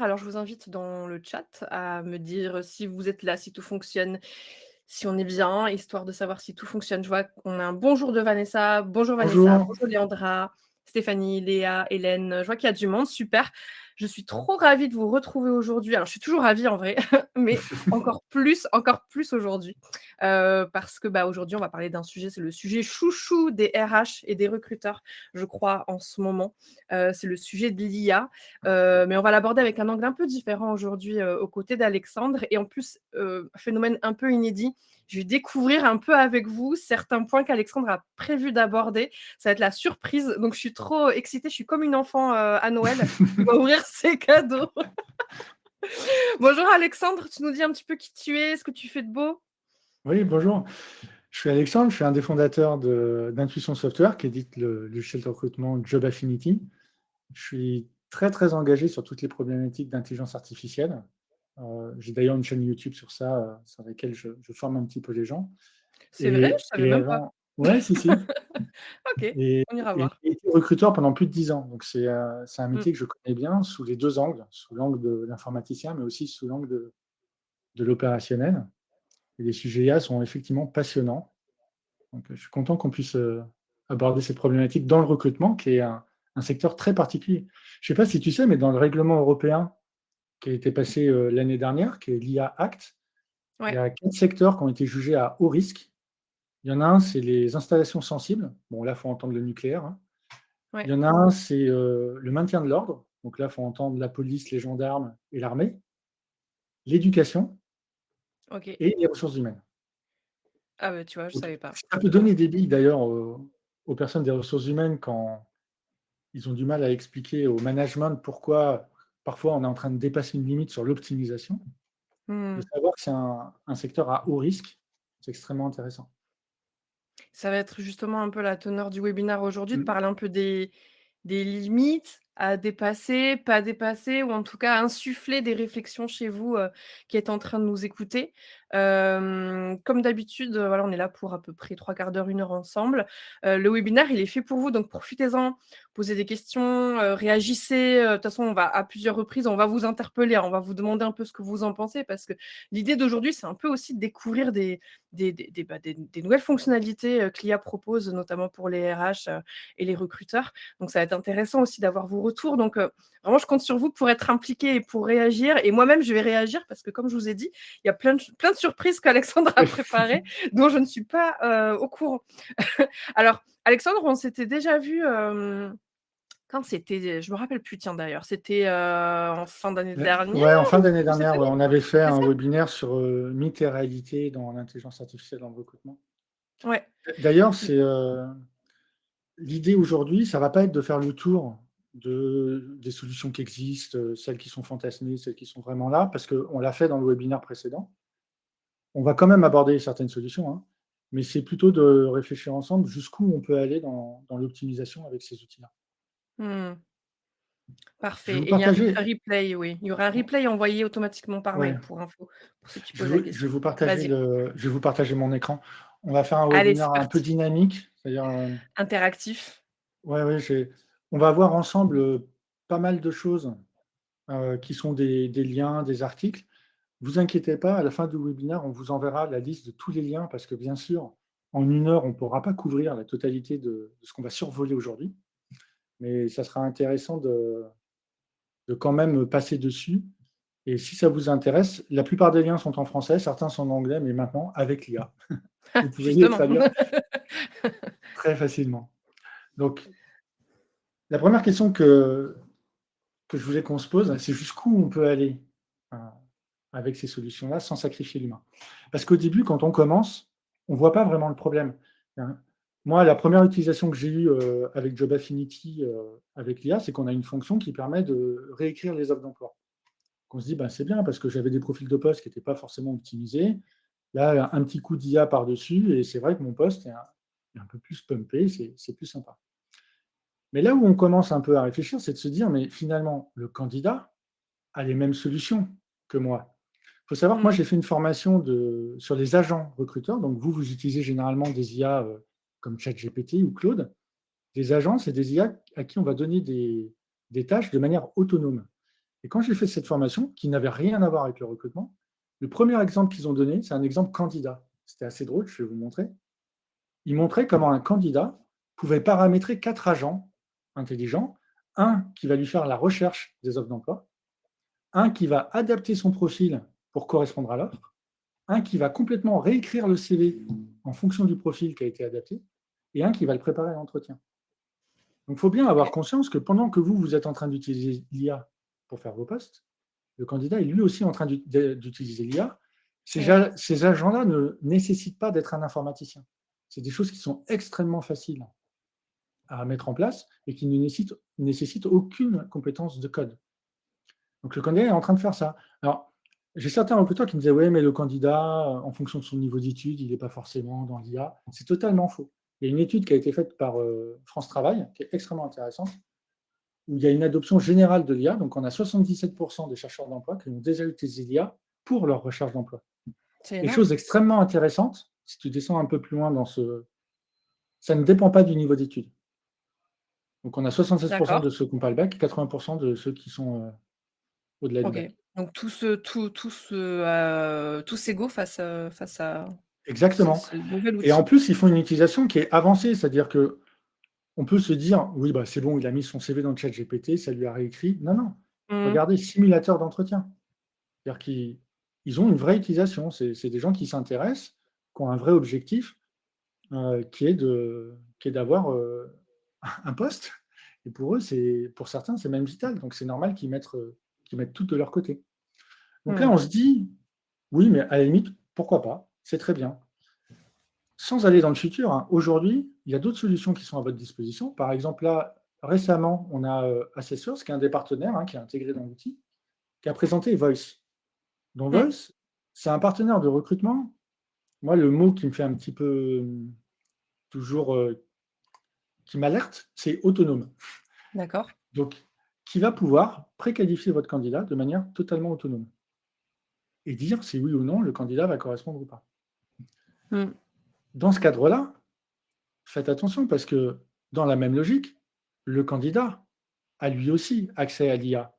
Alors, je vous invite dans le chat à me dire si vous êtes là, si tout fonctionne, si on est bien, histoire de savoir si tout fonctionne. Je vois qu'on a un bonjour de Vanessa, Bonjour. bonjour Léandra, Stéphanie, Léa, Hélène. Je vois qu'il y a du monde, super. Je suis trop ravie de vous retrouver aujourd'hui. Alors, je suis toujours ravie en vrai, mais encore plus aujourd'hui. Parce que aujourd'hui, on va parler d'un sujet, c'est le sujet chouchou des RH et des recruteurs, je crois, en ce moment. C'est le sujet de l'IA. Mais on va l'aborder avec un angle un peu différent aujourd'hui, aux côtés d'Alexandre et en plus, phénomène un peu inédit, je vais découvrir un peu avec vous certains points qu'Alexandre a prévu d'aborder. Ça va être la surprise, donc je suis trop excitée, je suis comme une enfant, à Noël qui va ouvrir ses cadeaux. Bonjour Alexandre, tu nous dis un petit peu qui tu es, ce que tu fais de beau? Oui, bonjour. Je suis Alexandre, je suis un des fondateurs d'Intuition Software qui édite le logiciel de recrutement Job Affinity. Je suis très, très engagé sur toutes les problématiques d'intelligence artificielle. J'ai d'ailleurs une chaîne YouTube sur ça, sur laquelle je forme un petit peu les gens. C'est vrai? Et Je savais et même pas. avant ouais, si, si. OK, Et on ira et voir. j'ai été recruteur pendant plus de 10 ans. Donc c'est un Mmh. métier que je connais bien sous les 2 angles, sous l'angle de l'informaticien, mais aussi sous l'angle de l'opérationnel. Et les sujets IA sont effectivement passionnants. Donc, je suis content qu'on puisse, aborder cette problématique dans le recrutement, qui est un secteur très particulier. Je ne sais pas si tu sais, mais dans le règlement européen qui a été passé, l'année dernière, qui est l'IA Act, il y Ouais, a 4 secteurs qui ont été jugés à haut risque. Il y en a un, c'est les installations sensibles. Bon, là, il faut entendre le nucléaire, hein. Il ouais, y en a un, c'est, le maintien de l'ordre. Donc là, il faut entendre la police, les gendarmes et l'armée. L'éducation OK. et les ressources humaines. Ah bah, tu vois, je Donc savais pas. ça peut donner des billes d'ailleurs aux personnes des ressources humaines quand ils ont du mal à expliquer au management pourquoi, parfois, on est en train de dépasser une limite sur l'optimisation. De Mmh. savoir que c'est un secteur à haut risque, c'est extrêmement intéressant. Ça va être justement un peu la teneur du webinaire aujourd'hui, de Mmh. parler un peu des limites à dépasser, pas dépasser ou en tout cas insuffler des réflexions chez vous, qui êtes en train de nous écouter. Comme d'habitude, voilà, on est là pour à peu près 3/4 d'heure, 1 heure ensemble. Le webinaire, il est fait pour vous, donc profitez-en, posez des questions, réagissez, de toute façon, on va à plusieurs reprises, on va vous interpeller, hein, on va vous demander un peu ce que vous en pensez parce que l'idée d'aujourd'hui, c'est un peu aussi de découvrir des nouvelles fonctionnalités, que l'IA propose, notamment pour les RH, et les recruteurs. Donc ça va être intéressant aussi d'avoir vos retours. Donc, vraiment, je compte sur vous pour être impliqués et pour réagir et moi-même, je vais réagir parce que comme je vous ai dit, il y a plein de surprises qu'Alexandre a Oui. préparées, dont je ne suis pas, au courant. Alors, Alexandre, on s'était déjà vu, quand c'était? Je me rappelle plus, tiens, d'ailleurs. C'était, en fin d'année dernière Ouais, en fin d'année ou cette dernière, année? ouais, on avait fait C'est un ça? webinaire sur, mythes et réalités dans l'intelligence artificielle dans le recrutement. Ouais. D'ailleurs, Mmh. c'est, l'idée aujourd'hui, ça va pas être de faire le tour des solutions qui existent, celles qui sont fantasmées, celles qui sont vraiment là, parce qu'on l'a fait dans le webinaire précédent. On va quand même aborder certaines solutions, hein, mais c'est plutôt de réfléchir ensemble jusqu'où on peut aller dans l'optimisation avec ces outils-là. Mmh. Je vais Parfait vous et il y a partager un replay, oui. Il y aura un replay envoyé automatiquement par ouais, mail pour info, pour ceux qui posent la question. Vas-y. je vais vous partager mon écran. On va faire un Allez, webinaire c'est un peu parti. dynamique, c'est-à-dire, Interactif. ouais, ouais, on va voir ensemble, pas mal de choses, qui sont des liens, des articles. Vous inquiétez pas, à la fin du webinaire, on vous enverra la liste de tous les liens parce que bien sûr, en 1 heure, on ne pourra pas couvrir la totalité de ce qu'on va survoler aujourd'hui, mais ça sera intéressant de quand même passer dessus. Et si ça vous intéresse, la plupart des liens sont en français, certains sont en anglais, mais maintenant avec l'IA, vous pouvez les Justement. traduire très facilement. Donc, la première question que je voulais qu'on se pose, c'est jusqu'où on peut aller euh, avec ces solutions-là sans sacrifier l'humain. Parce qu'au début, quand on commence, on ne voit pas vraiment le problème, hein. Moi, la première utilisation que j'ai eue avec Job Affinity, avec l'IA, c'est qu'on a une fonction qui permet de réécrire les offres d'emploi. On se dit, ben, c'est bien parce que j'avais des profils de poste qui n'étaient pas forcément optimisés. Là, un petit coup d'IA par-dessus, et c'est vrai que mon poste est un peu plus pumpé, c'est plus sympa. Mais là où on commence un peu à réfléchir, c'est de se dire, mais finalement, le candidat a les mêmes solutions que moi. Il faut savoir que moi, Mmh. j'ai fait une formation sur les agents recruteurs. Donc, vous utilisez généralement des IA comme ChatGPT ou Claude. Des agents, c'est des IA à qui on va donner des tâches de manière autonome. Et quand j'ai fait cette formation, qui n'avait rien à voir avec le recrutement, le premier exemple qu'ils ont donné, c'est un exemple candidat. C'était assez drôle, je vais vous montrer. Ils montraient comment un candidat pouvait paramétrer 4 agents intelligents, un qui va lui faire la recherche des offres d'emploi, un qui va adapter son profil pour correspondre à l'offre, un qui va complètement réécrire le CV en fonction du profil qui a été adapté, et un qui va le préparer à l'entretien. Donc, il faut bien avoir OK. conscience que pendant que vous êtes en train d'utiliser l'IA pour faire vos postes, le candidat est lui aussi en train d'utiliser l'IA. Et oui. Ces agents-là ne nécessitent pas d'être un informaticien. C'est des choses qui sont extrêmement faciles à mettre en place et qui ne nécessitent aucune compétence de code. Donc, le candidat est en train de faire ça. Alors, j'ai certains recruteurs qui me disaient, oui, mais le candidat, en fonction de son niveau d'études, il n'est pas forcément dans l'IA. C'est totalement faux. Il y a une étude qui a été faite par France Travail, qui est extrêmement intéressante, où il y a une adoption générale de l'IA. Donc, on a 77% des chercheurs d'emploi qui ont déjà utilisé l'IA pour leur recherche d'emploi. C'est Et énorme. chose extrêmement intéressante, si tu descends un peu plus loin dans ça ne dépend pas du niveau d'études. Donc, on a 76% D'accord. de ceux qui n'ont pas le bac et 80% de ceux qui sont au-delà du OK. bac. Donc tous égaux face à Exactement. ce nouvel Et en outil. plus, ils font une utilisation qui est avancée, c'est-à-dire qu'on peut se dire, oui, bah, c'est bon, il a mis son CV dans le chat GPT, ça lui a réécrit. Non, non. Mmh. Regardez, simulateur d'entretien. C'est-à-dire qu'ils ont une vraie utilisation. C'est des gens qui s'intéressent, qui ont un vrai objectif, qui est d'avoir un poste. Et pour eux, pour certains, c'est même vital. Donc, c'est normal qu'ils mettent tout de leur côté. Donc là, on Mmh. se dit, oui, mais à la limite, pourquoi pas? C'est très bien. Sans aller dans le futur, hein, aujourd'hui, il y a d'autres solutions qui sont à votre disposition. Par exemple, là, récemment, on a Assessors, qui est un des partenaires, hein, qui est intégré dans l'outil, qui a présenté Voice. Donc Mmh. Voice, c'est un partenaire de recrutement. Moi, le mot qui me fait un petit peu toujours, qui m'alerte, c'est autonome. D'accord. Donc, qui va pouvoir préqualifier votre candidat de manière totalement autonome et dire si oui ou non le candidat va correspondre ou pas. Mmh. Dans ce cadre-là, faites attention parce que dans la même logique, le candidat a lui aussi accès à l'IA.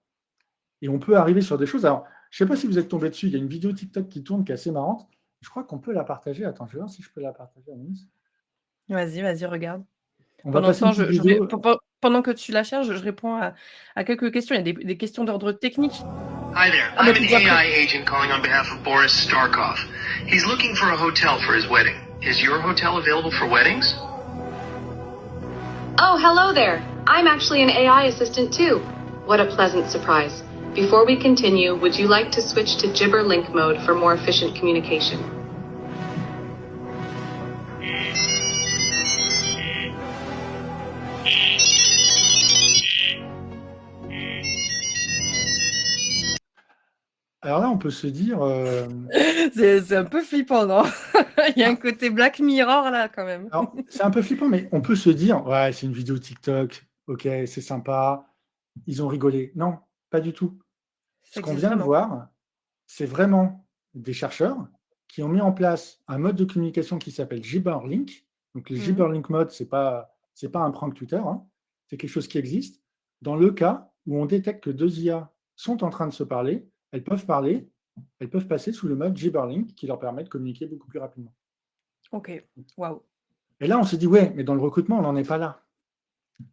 Et on peut arriver sur des choses. Alors, je ne sais pas si vous êtes tombé dessus, il y a une vidéo TikTok qui tourne qui est assez marrante. Je crois qu'on peut la partager. Attends, je vais voir si je peux la partager, Anis. Vas-y, vas-y, regarde. On va Pendant ce passer une temps, petite je ré vidéo. pendant que tu la cherches, je réponds à quelques questions. Il y a des questions d'ordre technique. Hi there. Ah bah, I'm tu an dois pré AI agent calling on behalf of Boris Starkov. He's looking for a hotel for his wedding. Is your hotel available for weddings? Oh, hello there. I'm actually an AI assistant too. What a pleasant surprise. Before we continue, would you like to switch to Gibber Link mode for more efficient communication? Alors là, on peut se dire, C'est un peu flippant, non? Il y a un ah, côté Black Mirror là, quand même. alors, c'est un peu flippant, mais on peut se dire, ouais, c'est une vidéo TikTok, ok, c'est sympa, ils ont rigolé. Non, pas du tout. Ce Ça qu'on existe vient de vraiment. voir, c'est vraiment des chercheurs qui ont mis en place un mode de communication qui s'appelle Gibberlink. Donc, le Mmh. Gibberlink mode, c'est pas un prank Twitter, hein, c'est quelque chose qui existe. Dans le cas où on détecte que deux IA sont en train de se parler, elles peuvent passer sous le mode Gibberlink qui leur permet de communiquer beaucoup plus rapidement. OK. Waouh. Et là, on s'est dit, ouais, mais dans le recrutement, on n'en est pas là.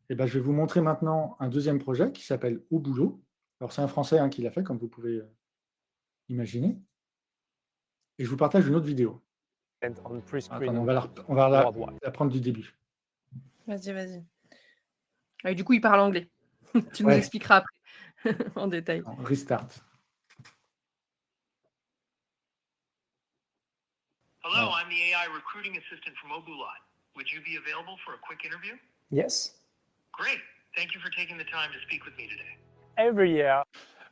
Et ben, je vais vous montrer maintenant un deuxième projet qui s'appelle Au boulot. Alors, c'est un Français hein, qui l'a fait, comme vous pouvez imaginer. Et je vous partage une autre vidéo. Attendez, on va la prendre du début. Vas-y, vas-y. Ah et du coup, il parle anglais. Tu nous Ouais, expliqueras après en détail. restart. Hello, I'm the AI recruiting assistant from Obulat. Would you be available for a quick interview? Yes. Great. Thank you for taking the time to speak with me today. Every year.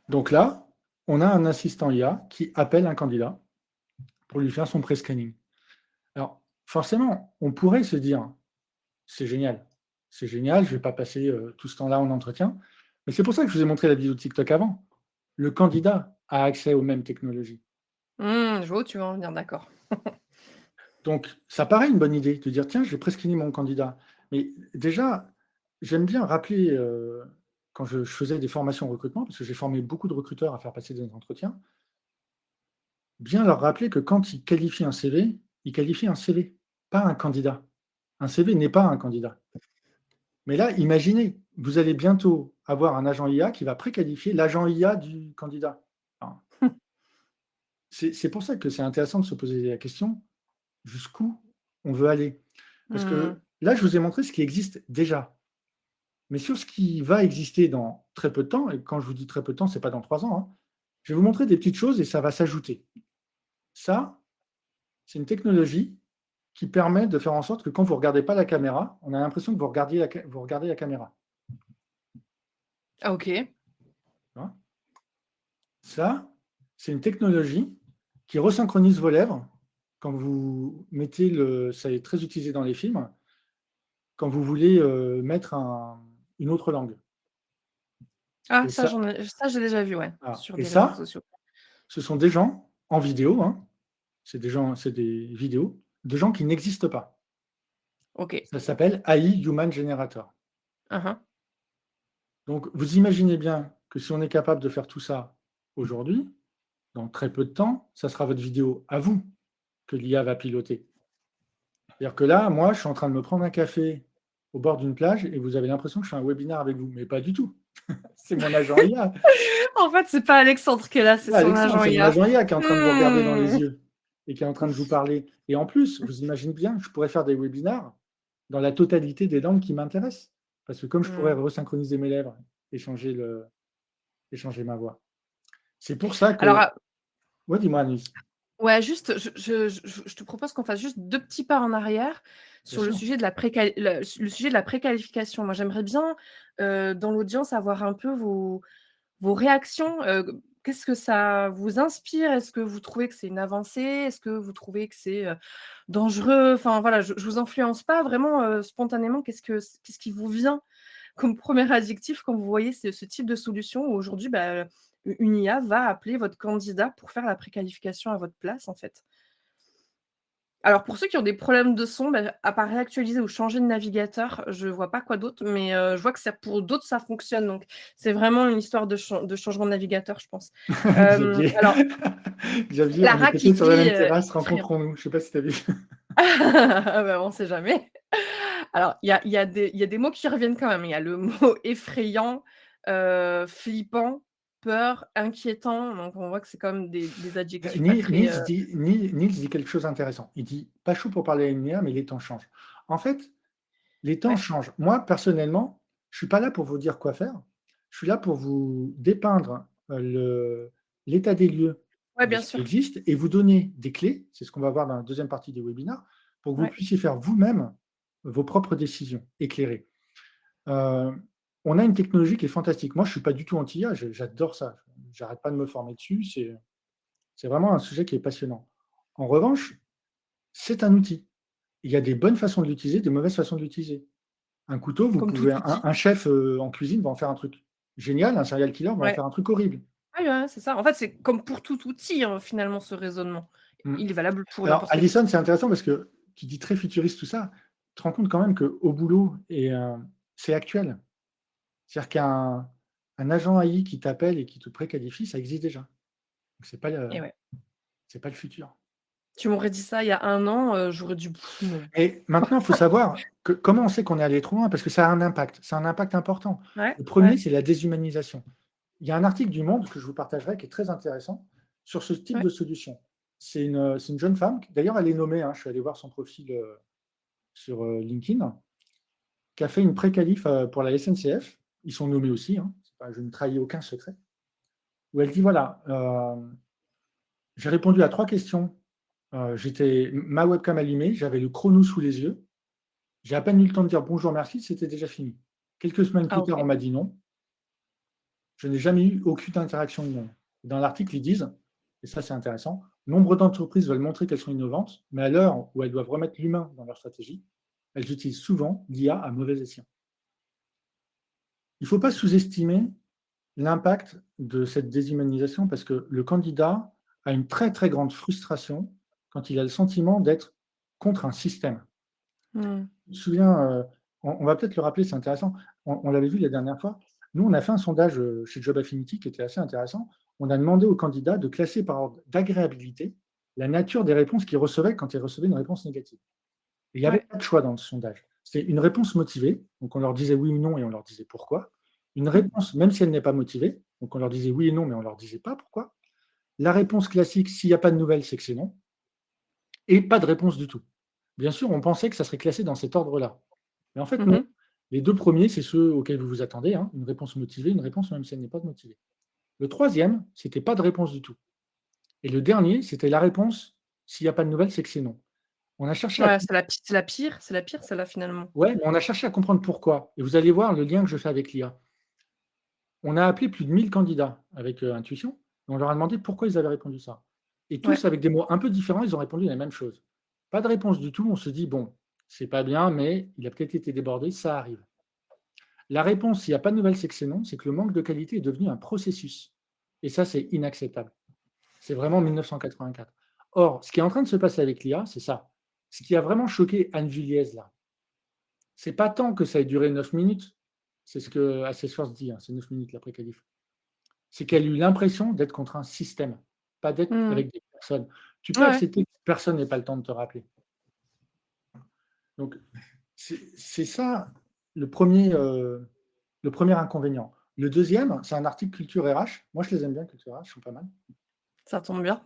Donc là, on a un assistant IA qui appelle un candidat pour lui faire son pré-screening. Alors, forcément, on pourrait se dire, c'est génial, je ne vais pas passer tout ce temps-là en entretien. Mais c'est pour ça que je vous ai montré la vidéo de TikTok avant. Le candidat a accès aux mêmes technologies. Je vois où tu veux en venir, d'accord. Donc, ça paraît une bonne idée de dire, tiens, je vais prescreener mon candidat. Mais déjà, j'aime bien rappeler quand je faisais des formations en recrutement, parce que j'ai formé beaucoup de recruteurs à faire passer des entretiens, bien leur rappeler que quand ils qualifient un CV, ils qualifient un CV, pas un candidat. Un CV n'est pas un candidat. Mais là, imaginez, vous allez bientôt avoir un agent IA qui va préqualifier l'agent IA du candidat. Alors, c'est pour ça que c'est intéressant de se poser la question, jusqu'où on veut aller. Parce Mmh. que là, je vous ai montré ce qui existe déjà. Mais sur ce qui va exister dans très peu de temps, et quand je vous dis très peu de temps, ce n'est pas dans 3 ans, hein, je vais vous montrer des petites choses et ça va s'ajouter. Ça, c'est une technologie qui permet de faire en sorte que quand vous ne regardez pas la caméra, on a l'impression que vous regardez la caméra. Ah OK. Tu vois. Ça, c'est une technologie qui resynchronise vos lèvres quand vous mettez ça est très utilisé dans les films, quand vous voulez mettre une autre langue. Ah Et ça ça, ça j'ai déjà vu, ouais, voilà. sur Et des réseaux ça, sociaux. ce sont des gens en vidéo, hein, c'est des vidéos de gens qui n'existent pas. OK. Ça s'appelle AI Human Generator. Hein, hein. Donc, vous imaginez bien que si on est capable de faire tout ça aujourd'hui, dans très peu de temps, ça sera votre vidéo à vous que l'IA va piloter. C'est-à-dire que là, moi, je suis en train de me prendre un café au bord d'une plage et vous avez l'impression que je fais un webinaire avec vous, mais pas du tout. C'est mon agent IA. En fait, c'est pas Alexandre qui est là, c'est Ouais, son Alexandre, agent c'est mon IA. agent IA qui est en train de vous regarder dans les Mmh. yeux et qui est en train de vous parler. Et en plus, vous imaginez bien, je pourrais faire des webinaires dans la totalité des langues qui m'intéressent. Parce que comme je pourrais Mmh. resynchroniser mes lèvres, échanger ma voix. C'est pour ça Alors, que. Ouais, dis-moi, Anis. ouais, juste, je te propose qu'on fasse juste 2 petits pas en arrière Bien sur le sûr. sujet de le sujet de la préqualification. Moi, j'aimerais bien, dans l'audience, avoir un peu vos réactions. Qu'est-ce que ça vous inspire? Est-ce que vous trouvez que c'est une avancée? Est-ce que vous trouvez que c'est, dangereux? Enfin, voilà, je vous influence pas vraiment, spontanément, qu'est-ce qui vous vient comme premier adjectif quand vous voyez ce type de solution où aujourd'hui, bah, une IA va appeler votre candidat pour faire la préqualification à votre place, en fait? Alors pour ceux qui ont des problèmes de son, bah, à part réactualiser ou changer de navigateur, je vois pas quoi d'autre, mais je vois que ça pour d'autres, ça fonctionne, donc c'est vraiment une histoire de changement de navigateur, je pense. Xavier, Alors Xavier, on est Lara qui peut-être sur la dit, même terrasse, effrayant. rencontrons-nous. Je ne sais pas si tu as vu. Ah bah, on sait jamais. Alors il y a des mots qui reviennent quand même. Il y a le mot effrayant, flippant, peur, inquiétant, donc on voit que c'est quand même des adjectifs pas très, Niels dit quelque chose d'intéressant. Il dit pas chaud pour parler à une IA, mais les temps changent. En fait, les temps ouais, changent. Moi, personnellement, je ne suis pas là pour vous dire quoi faire. Je suis là pour vous dépeindre l'état des lieux ouais, de bien ce qui sûr, existe et vous donner des clés. C'est ce qu'on va voir dans la deuxième partie des webinaires, pour que vous ouais. puissiez faire vous-même vos propres décisions éclairées. Euh, on a une technologie qui est fantastique. Moi, je ne suis pas du tout anti-IA, j'adore ça. J'arrête pas de me former dessus. C'est vraiment un sujet qui est passionnant. En revanche, c'est un outil. Il y a des bonnes façons de l'utiliser, des mauvaises façons de l'utiliser. Un couteau, vous Comme tout pouvez, outil. un chef en cuisine va en faire un truc génial, un serial killer va en Ouais. faire un truc horrible. Ouais, ouais, c'est ça. En fait, c'est comme pour tout outil, hein, finalement, ce raisonnement. Mm. Il est valable pour Alors, n'importe quel Alison, outil. c'est intéressant parce que tu dis très futuriste tout ça. Tu te rends compte quand même qu'au boulot, c'est actuel. C'est-à-dire qu'un agent AI qui t'appelle et qui te préqualifie, ça existe déjà. Donc, Et ouais. c'est pas le futur. Tu m'aurais dit ça il y a 1 an, j'aurais dit: «Non». Et maintenant, il faut savoir comment on sait qu'on est allé trop loin, parce que ça a un impact. C'est un impact important. Ouais, Le ouais, premier, c'est la déshumanisation. Il y a un article du Monde que je vous partagerai qui est très intéressant sur ce type ouais. de solution. C'est une jeune femme, d'ailleurs elle est nommée, hein, je suis allé voir son profil sur LinkedIn, qui a fait une pré-qualif pour la SNCF. Ils sont nommés aussi, hein, je ne trahis aucun secret. Où elle dit voilà, j'ai répondu à 3 questions. J'étais ma webcam allumée, j'avais le chrono sous les yeux. J'ai à peine eu le temps de dire bonjour, merci, c'était déjà fini. Quelques semaines Ah plus tard, on OK. m'a dit non. Je n'ai jamais eu aucune interaction humaine. Dans l'article, ils disent, et ça c'est intéressant, nombre d'entreprises veulent montrer qu'elles sont innovantes, mais à l'heure où elles doivent remettre l'humain dans leur stratégie, elles utilisent souvent l'IA à mauvais escient. Il ne faut pas sous-estimer l'impact de cette déshumanisation parce que le candidat a une très très grande frustration quand il a le sentiment d'être contre un système. Mmh. Je me souviens, on va peut-être le rappeler, c'est intéressant, on l'avait vu la dernière fois, Nous, on a fait un sondage chez Job Affinity qui était assez intéressant. On a demandé aux candidats de classer par ordre d'agréabilité la nature des réponses qu'ils recevaient quand ils recevaient une réponse négative. Et il n'y avait Ouais. pas de choix dans le sondage. C'était une réponse motivée, donc on leur disait oui ou non et on leur disait pourquoi. Une réponse, même si elle n'est pas motivée, donc on leur disait oui et non, mais on ne leur disait pas pourquoi. La réponse classique, s'il n'y a pas de nouvelles, c'est que c'est non. Et pas de réponse du tout. Bien sûr, on pensait que ça serait classé dans cet ordre-là. Mais en fait, non. Mhm. Les deux premiers, c'est ceux auxquels vous vous attendez, hein, une réponse motivée, une réponse même si elle n'est pas motivée. Le troisième, c'était pas de réponse du tout. Et le dernier, c'était la réponse, s'il n'y a pas de nouvelles, c'est que c'est non. On a cherché à, Ouais, c'est la pire, celle-là, finalement. ouais, mais on a cherché à comprendre pourquoi. Et vous allez voir le lien que je fais avec l'IA. On a appelé plus de 1000 candidats avec Intuition, et on leur a demandé pourquoi ils avaient répondu ça. Et tous, Ouais. avec des mots un peu différents, ils ont répondu la même chose. Pas de réponse du tout, on se dit, bon, c'est pas bien, mais il a peut-être été débordé, ça arrive. La réponse, s'il n'y a pas de nouvelles, c'est que c'est non, c'est que le manque de qualité est devenu un processus. Et ça, c'est inacceptable. C'est vraiment 1984. Or, ce qui est en train de se passer avec l'IA, c'est ça. Ce qui a vraiment choqué Anne Villiers, là, c'est pas tant que ça ait duré 9 minutes, c'est ce que Assessors dit, hein, c'est 9 minutes l'après-qualif, c'est qu'elle a eu l'impression d'être contre un système, pas d'être Mhm. avec des personnes. Tu peux Ouais, ouais. accepter que personne n'ait pas le temps de te rappeler. Donc, c'est ça le premier inconvénient. Le deuxième, c'est un article Culture RH. Moi, je les aime bien, Culture RH, ils sont pas mal. Ça tombe bien.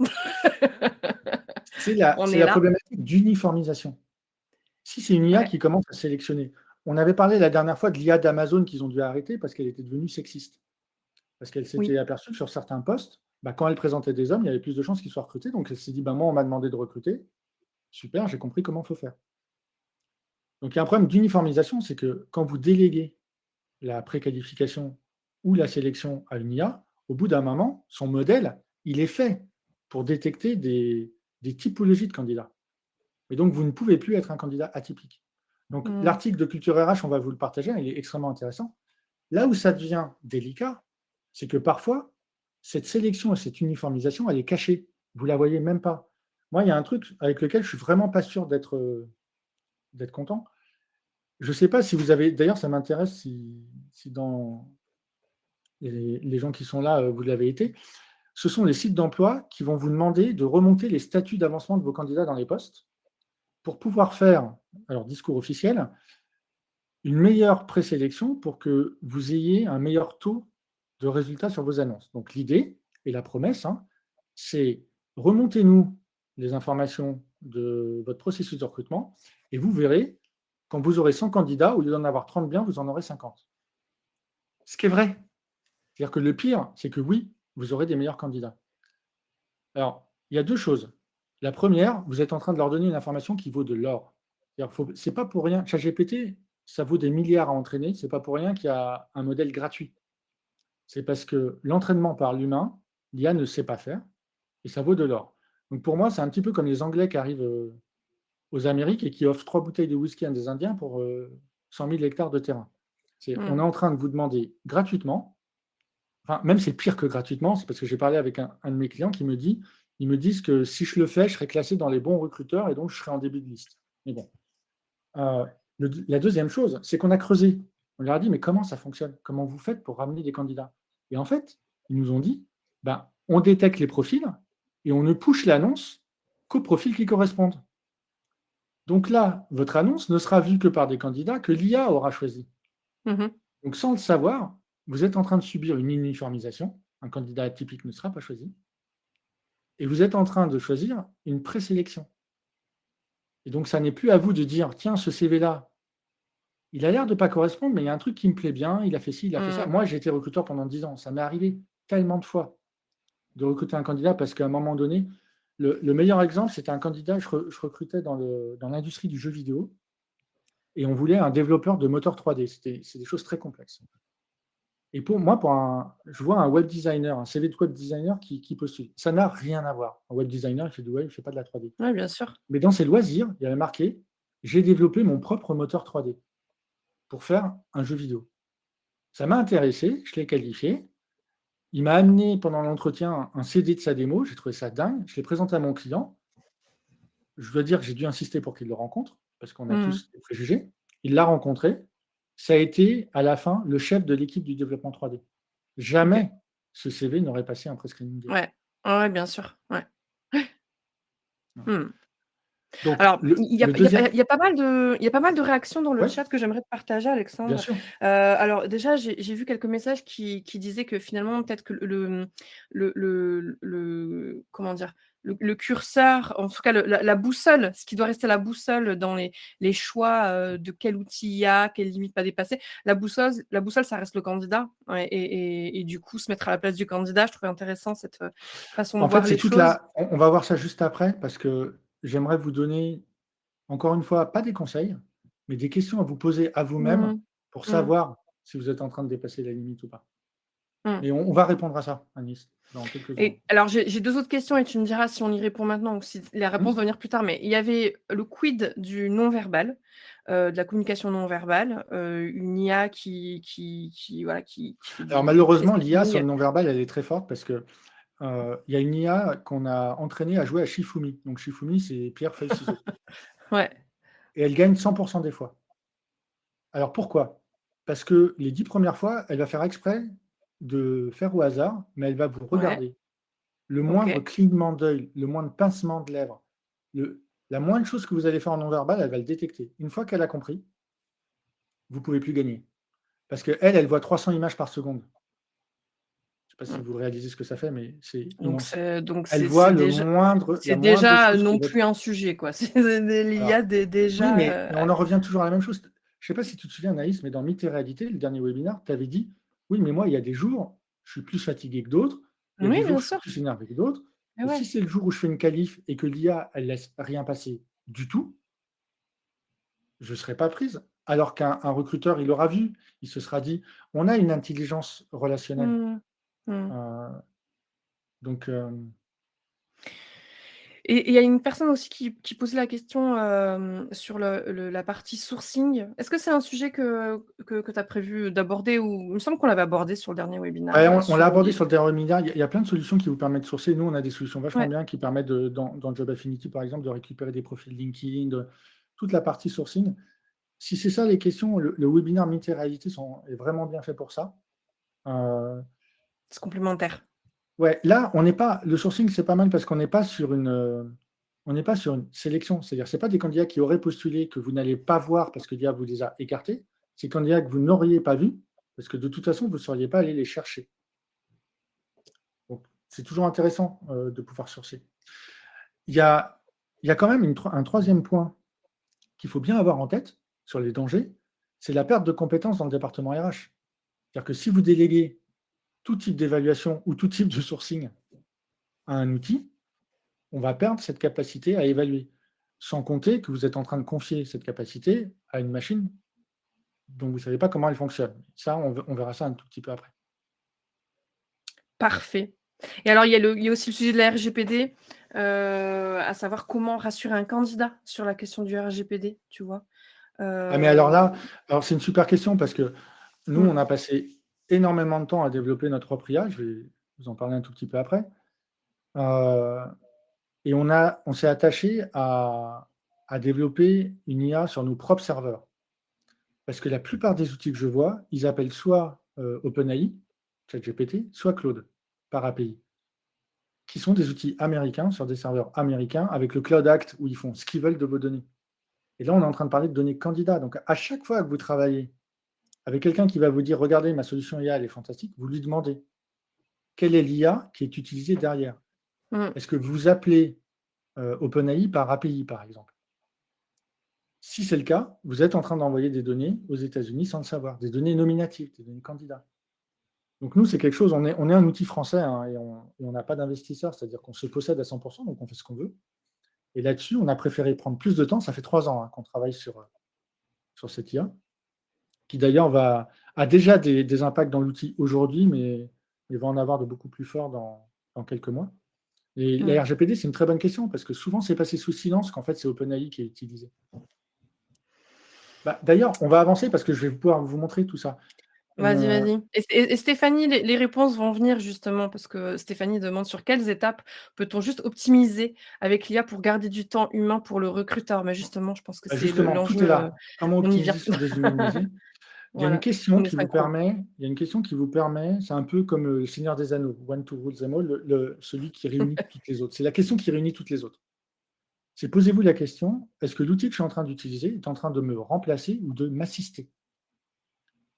C'est On est la là. problématique d'uniformisation. Si c'est une IA Ouais. qui commence à sélectionner, on avait parlé la dernière fois de l'IA d'Amazon qu'ils ont dû arrêter parce qu'elle était devenue sexiste. Parce qu'elle Oui. s'était aperçue que sur certains postes, bah, quand elle présentait des hommes, il y avait plus de chances qu'ils soient recrutés. Donc elle s'est dit, bah, moi, on m'a demandé de recruter. Super, j'ai compris comment il faut faire. Donc il y a un problème d'uniformisation, c'est que quand vous déléguez la préqualification ou la sélection à une IA, au bout d'un moment, son modèle, il est fait pour détecter des typologies de candidats. Et donc, vous ne pouvez plus être un candidat atypique. Donc, Mhm. l'article de Culture RH, on va vous le partager, il est extrêmement intéressant. Là où ça devient délicat, c'est que parfois, cette sélection et cette uniformisation, elle est cachée. Vous ne la voyez même pas. Moi, il y a un truc avec lequel je ne suis vraiment pas sûr d'être content. Je ne sais pas si vous avez. D'ailleurs, ça m'intéresse si dans les gens qui sont là, vous l'avez été. Ce sont les sites d'emploi qui vont vous demander de remonter les statuts d'avancement de vos candidats dans les postes pour pouvoir faire, alors discours officiel, une meilleure présélection pour que vous ayez un meilleur taux de résultats sur vos annonces. Donc l'idée et la promesse, hein, c'est remontez-nous les informations de votre processus de recrutement et vous verrez, quand vous aurez 100 candidats, au lieu d'en avoir 30 bien, vous en aurez 50. Ce qui est vrai. C'est-à-dire que le pire, c'est que oui, vous aurez des meilleurs candidats. Alors, il y a deux choses. La première, vous êtes en train de leur donner une information qui vaut de l'or. C'est pas pour rien. ChatGPT, ça vaut des milliards à entraîner. C'est pas pour rien qu'il y a un modèle gratuit. C'est parce que l'entraînement par l'humain, l'IA ne sait pas faire, et ça vaut de l'or. Donc pour moi, c'est un petit peu comme les Anglais qui arrivent aux Amériques et qui offrent 3 bouteilles de whisky à des Indiens pour 100 000 hectares de terrain. On est Mhm. en train de vous demander gratuitement, enfin, même c'est pire que gratuitement, c'est parce que j'ai parlé avec un de mes clients qui ils me disent que si je le fais, je serai classé dans les bons recruteurs et donc je serai en début de liste. Mais bon. Euh, la deuxième chose, c'est qu'on a creusé. On leur a dit, mais comment ça fonctionne? Comment vous faites pour ramener des candidats? Et en fait, ils nous ont dit, ben, on détecte les profils et on ne push l'annonce qu'aux profils qui correspondent. Donc là, votre annonce ne sera vue que par des candidats que l'IA aura choisis. Mhm. Donc sans le savoir, vous êtes en train de subir une uniformisation. Un candidat atypique ne sera pas choisi. Et vous êtes en train de choisir une présélection. Et donc, ça n'est plus à vous de dire, tiens, ce CV-là, il a l'air de ne pas correspondre, mais il y a un truc qui me plaît bien, il a fait ci, il a fait ça. Mhm. Moi, j'ai été recruteur pendant 10 ans. Ça m'est arrivé tellement de fois de recruter un candidat parce qu'à un moment donné, le meilleur exemple, c'était un candidat, je recrutais dans l'industrie du jeu vidéo et on voulait un développeur de moteur 3D. C'est des choses très complexes. Et pour moi, je vois un web designer, un CV de web designer qui postule. Ça n'a rien à voir. Un web designer, il fait du web, il ne fait pas de la 3D. Ouais, bien sûr. Mais dans ses loisirs, il y avait marqué, j'ai développé mon propre moteur 3D pour faire un jeu vidéo. Ça m'a intéressé, je l'ai qualifié. Il m'a amené pendant l'entretien un CD de sa démo, j'ai trouvé ça dingue, je l'ai présenté à mon client. Je dois dire que j'ai dû insister pour qu'il le rencontre, parce qu'on a Mhm. tous des préjugés. Il l'a rencontré, ça a été, à la fin, le chef de l'équipe du développement 3D. Jamais ce CV n'aurait passé un prescreening d'IA. Ouais. Ouais, bien sûr. Ouais. Mmh. Donc, Alors, le deuxième... il y a pas mal de réactions dans le Ouais, chat que j'aimerais te partager, bien Alexandre. sûr. Alors déjà, j'ai vu quelques messages qui disaient que finalement, peut-être que comment dire? Le curseur, en tout cas la boussole, ce qui doit rester la boussole dans les choix, de quel outil il y a, quelles limites pas dépasser. La boussole, ça reste le candidat, ouais, et du coup, se mettre à la place du candidat, je trouvais intéressant cette, façon de En fait, voir c'est les toute choses. la... On va voir ça juste après, parce que j'aimerais vous donner, encore une fois, pas des conseils, mais des questions à vous poser à vous-même Mmh. pour Mmh. savoir si vous êtes en train de dépasser la limite ou pas. Mmh. Et on va répondre à ça, Anis, dans quelques secondes. Et alors, j'ai 2 autres questions et tu me diras si on y répond maintenant ou si la réponse Mmh. va venir plus tard. Mais il y avait le quid du non-verbal, de la communication non verbale, une IA voilà, qui fait Alors du malheureusement, l'IA sur prescripting. le non-verbal, elle est très forte parce que il y a une IA qu'on a entraînée à jouer à Shifumi. Donc Shifumi, c'est pierre, feuille, ciseaux. Ouais, Et elle gagne 100% des fois. Alors pourquoi? Parce que les 10 premières fois, elle va faire exprès de faire au hasard, mais elle va vous ouais, regarder. Le moindre OK. clignement d'œil, le moindre pincement de lèvres, la moindre chose que vous allez faire en non-verbal, elle va le détecter. Une fois qu'elle a compris, vous ne pouvez plus gagner. Parce qu'elle, elle voit 300 images par seconde. Je ne sais pas si Mmh. vous réalisez ce que ça fait, mais c'est Donc immense. c'est donc Elle c'est voit c'est déjà la c'est moindre déjà chose que non votre... plus un sujet, quoi. C'est Alors, l'IA oui, déjà, mais on en revient toujours à la même chose. Je ne sais pas si tu te souviens, Anaïs, mais dans Mythe et Réalité, le dernier webinaire, tu avais dit, oui, mais moi, il y a des jours, je suis plus fatigué que d'autres, il y a des oui, jours, bien je suis sûr. plus énervé que d'autres. Et Et si ouais. c'est le jour où je fais une qualif et que l'IA, elle laisse rien passer du tout, je ne serai pas prise. Alors qu'un recruteur, il aura vu, il se sera dit, on a une intelligence relationnelle. Mmh. Mmh. Euh, donc, Et il y a une personne aussi qui posait la question, sur la partie sourcing. Est-ce que c'est un sujet que tu as prévu d'aborder ou il me semble qu'on l'avait abordé sur le dernier ouais, webinaire, on l'a sur abordé les sur le dernier webinaire. Il y a plein de solutions qui vous permettent de sourcer. Nous, on a des solutions vachement ouais, bien qui permettent, dans Job Affinity, par exemple, de récupérer des profils LinkedIn, toute la partie sourcing. Si c'est ça les questions, le webinaire Mythe et Réalité est vraiment bien fait pour ça. Euh, c'est complémentaire. ouais, là, on n'est pas. Le sourcing, c'est pas mal parce qu'on n'est pas sur on n'est pas sur une sélection. C'est-à-dire, c'est pas des candidats qui auraient postulé que vous n'allez pas voir parce que l'IA vous les a écartés. C'est des candidats que vous n'auriez pas vus parce que de toute façon, vous ne seriez pas allé les chercher. Donc, c'est toujours intéressant de pouvoir sourcer. Il y a, il y a quand même un troisième point qu'il faut bien avoir en tête sur les dangers, c'est la perte de compétences dans le département RH. C'est-à-dire que si vous déléguez tout type d'évaluation ou tout type de sourcing à un outil, on va perdre cette capacité à évaluer. Sans compter que vous êtes en train de confier cette capacité à une machine dont vous ne savez pas comment elle fonctionne. Ça, on verra ça un tout petit peu après. Parfait. Et alors il y a aussi le sujet de la RGPD, à savoir comment rassurer un candidat sur la question du RGPD, tu vois? Ah, mais alors Heu, là, c'est une super question parce que nous, mmh, on a passé énormément de temps à développer notre propre IA. Je vais vous en parler un tout petit peu après. Euh, et on s'est attaché à développer une IA sur nos propres serveurs. Parce que la plupart des outils que je vois, ils appellent soit OpenAI, ChatGPT, soit Claude, par API, qui sont des outils américains sur des serveurs américains avec le Cloud Act où ils font ce qu'ils veulent de vos données. Et là, on est en train de parler de données candidats. Donc, à chaque fois que vous travaillez avec quelqu'un qui va vous dire, regardez, ma solution IA, elle est fantastique, vous lui demandez, quelle est l'IA qui est utilisée derrière? mmh. Est-ce que vous appelez OpenAI par API, par exemple? Si c'est le cas, vous êtes en train d'envoyer des données aux États-Unis sans le savoir, des données nominatives, des données candidats. Donc nous, c'est quelque chose, on est un outil français hein, et on n'a pas d'investisseurs, c'est-à-dire qu'on se possède à 100%, donc on fait ce qu'on veut. Et là-dessus, on a préféré prendre plus de temps, ça fait 3 ans hein, qu'on travaille sur cette IA, qui d'ailleurs a déjà des impacts dans l'outil aujourd'hui, mais il va en avoir de beaucoup plus forts dans quelques mois. Et Mmh. la RGPD, c'est une très bonne question, parce que souvent, c'est passé sous silence qu'en fait, c'est OpenAI qui est utilisé. Bah, d'ailleurs, on va avancer parce que je vais pouvoir vous montrer tout ça. Vas-y, vas-y. Et Stéphanie, les réponses vont venir justement parce que Stéphanie demande sur quelles étapes peut-on juste optimiser avec l'IA pour garder du temps humain pour le recruteur? Mais justement, je pense que Bah, c'est justement, tout l'enjeu, est là. Comment on y vient. optimiser sans déshumaniser? Il y a une Voilà, question on est qui vous synchro. permet, c'est un peu comme le Seigneur des Anneaux, One to rule them all, celui qui réunit toutes les autres. C'est la question qui réunit toutes les autres. C'est posez-vous la question, est-ce que l'outil que je suis en train d'utiliser est en train de me remplacer ou de m'assister?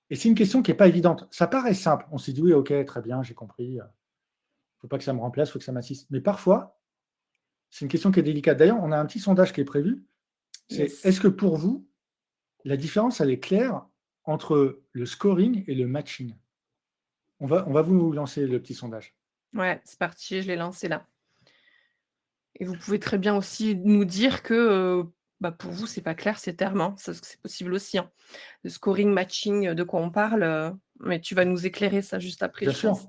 Et c'est une question qui n'est pas évidente. Ça paraît simple. On s'est dit, oui, ok, très bien, j'ai compris. Il ne faut pas que ça me remplace, il faut que ça m'assiste. Mais parfois, c'est une question qui est délicate. D'ailleurs, on a un petit sondage qui est prévu. C'est Yes. est-ce que pour vous, la différence, elle est claire entre le scoring et le matching? On va vous lancer le petit sondage. Ouais, c'est parti, je l'ai lancé là. Et vous pouvez très bien aussi nous dire que, bah, pour vous, c'est pas clair ces termes, hein. Ça, c'est possible aussi, hein. Le scoring, matching, de quoi on parle, mais tu vas nous éclairer ça juste après, je pense.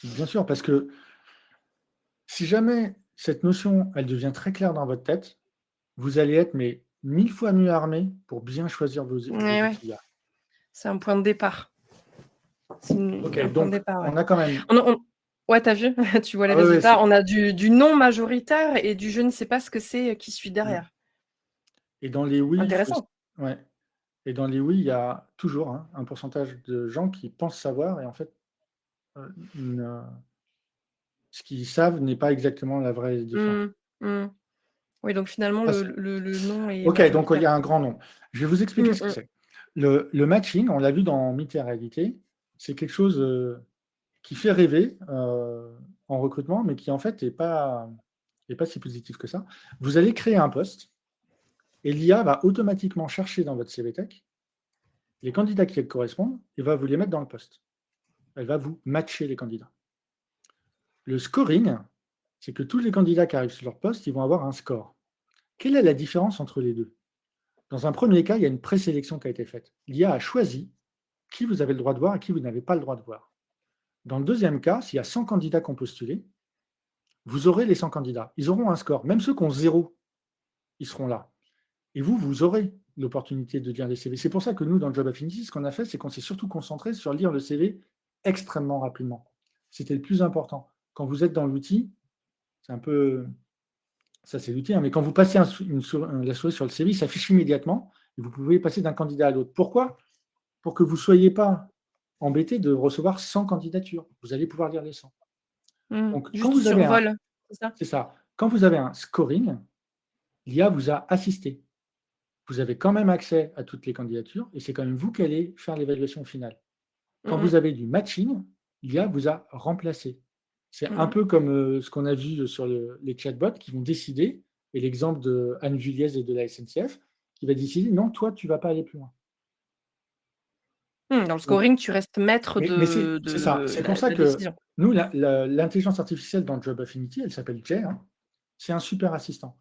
Bien sûr, parce que si jamais cette notion, elle devient très claire dans votre tête, vous allez être mais 1000 fois mieux armé pour bien choisir vos Ouais, ouais, outils IA. c'est un point de départ. C'est Ok, un point de donc départ, ouais. on a quand même. Ouais, tu as vu? Tu vois les Ah ouais, résultats. On a du non majoritaire et du je ne sais pas ce que c'est, qui suit mm. derrière. Et dans les oui, Intéressant. ouais. Et dans les oui, il y a toujours un pourcentage de gens qui pensent savoir et en fait, ne- ce qu'ils savent n'est pas exactement la vraie différence. Mmh. Mmh. Oui, donc finalement, Ah, le non est ok, donc il y majoritaire. a un grand nom. Je vais vous expliquer Mmh ce que mh. c'est. Le matching, on l'a vu dans Mythe et Réalité, c'est quelque chose qui fait rêver en recrutement, mais qui en fait n'est pas si positif que ça. Vous allez créer un poste et l'IA va automatiquement chercher dans votre CV Tech les candidats qui correspondent et va vous les mettre dans le poste. Elle va vous matcher les candidats. Le scoring, c'est que tous les candidats qui arrivent sur leur poste, ils vont avoir un score. Quelle est la différence entre les deux? Dans un premier cas, il y a une présélection qui a été faite. L'IA a choisi qui vous avez le droit de voir et qui vous n'avez pas le droit de voir. Dans le deuxième cas, s'il y a 100 candidats qui ont postulé, vous aurez les 100 candidats. Ils auront un score. Même ceux qui ont 0, ils seront là. Et vous, vous aurez l'opportunité de lire les CV. C'est pour ça que nous, dans Job Affinity, ce qu'on a fait, c'est qu'on s'est surtout concentré sur lire le CV extrêmement rapidement. C'était le plus important. Quand vous êtes dans l'outil, c'est un peu... Ça, c'est l'outil, hein, mais quand vous passez la souris sur le CV, il s'affiche immédiatement et vous pouvez passer d'un candidat à l'autre. Pourquoi? Pour que vous ne soyez pas embêté de recevoir 100 candidatures. Vous allez pouvoir lire les 100. Mmh. Donc, Juste tu survoles, c'est ça? c'est ça. Quand vous avez un scoring, l'IA vous a assisté. Vous avez quand même accès à toutes les candidatures et c'est quand même vous qui allez faire l'évaluation finale. Quand Mmh vous mh. avez du matching, l'IA vous a remplacé. C'est Mmh un mh. peu comme ce qu'on a vu sur les chatbots qui vont décider, et l'exemple de Anne Juliez et de la SNCF, qui va décider, non, toi, tu ne vas pas aller plus loin. Mmh, dans le Donc, scoring, tu restes maître mais c'est ça. de C'est pour ça la que décision. nous, l'intelligence artificielle dans Job Affinity, elle s'appelle Jay, hein, c'est un super assistant.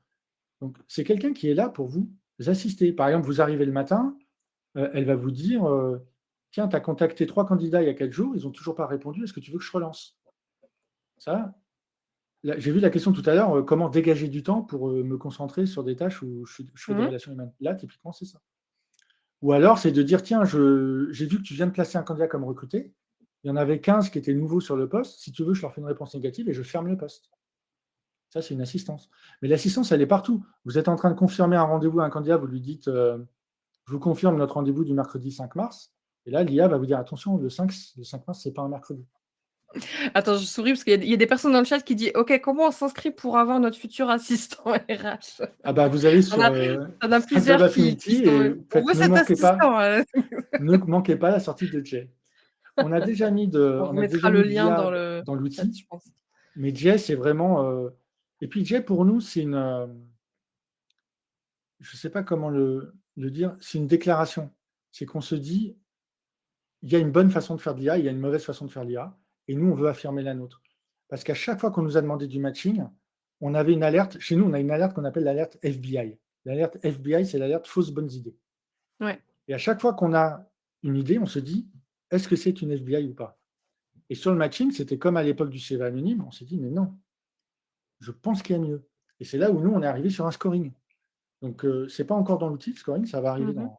Donc, c'est quelqu'un qui est là pour vous assister. Par exemple, vous arrivez le matin, elle va vous dire tiens, tu as contacté 3 candidats il y a 4 jours, ils n'ont toujours pas répondu, est-ce que tu veux que je relance? Ça, j'ai vu la question tout à l'heure comment dégager du temps pour me concentrer sur des tâches où je fais Mmh des mh. relations humaines. Là, typiquement, c'est ça. Ou alors, c'est de dire tiens, j'ai vu que tu viens de placer un candidat comme recruté, il y en avait 15 qui étaient nouveaux sur le poste, si tu veux, je leur fais une réponse négative et je ferme le poste. Ça, c'est une assistance. Mais l'assistance, elle est partout. Vous êtes en train de confirmer un rendez-vous à un candidat, vous lui dites je vous confirme notre rendez-vous du mercredi 5 mars. Et là, l'IA va vous dire attention, le 5 mars, ce n'est pas un mercredi. Attends, je souris parce qu'il y a des personnes dans le chat qui disent: «OK, comment on s'inscrit pour avoir notre futur assistant RH?» Ah bah, vous allez On sur a on a Job plusieurs qui Affinity sont, et «On veut ne cet manquez pas, assistant», la sortie de Jay. On a déjà mis On remettra de le lien l'IA dans le dans chat, l'outil, je pense. mais Jay, c'est vraiment. Et puis Jay, pour nous, c'est je ne sais pas comment le dire, c'est une déclaration. C'est qu'on se dit, il y a une bonne façon de faire de l'IA, il y a une mauvaise façon de faire de l'IA, et nous, on veut affirmer la nôtre. Parce qu'à chaque fois qu'on nous a demandé du matching, on avait une alerte. Chez nous, on a une alerte qu'on appelle l'alerte FBI. L'alerte FBI, c'est l'alerte fausses bonnes idées. Ouais. Et à chaque fois qu'on a une idée, on se dit, est-ce que c'est une FBI ou pas? Et sur le matching, c'était comme à l'époque du CV anonyme, on s'est dit, mais non, je pense qu'il y a mieux. Et c'est là où nous, on est arrivé sur un scoring. Donc, ce n'est pas encore dans l'outil, le scoring, ça va arriver Mmh mh.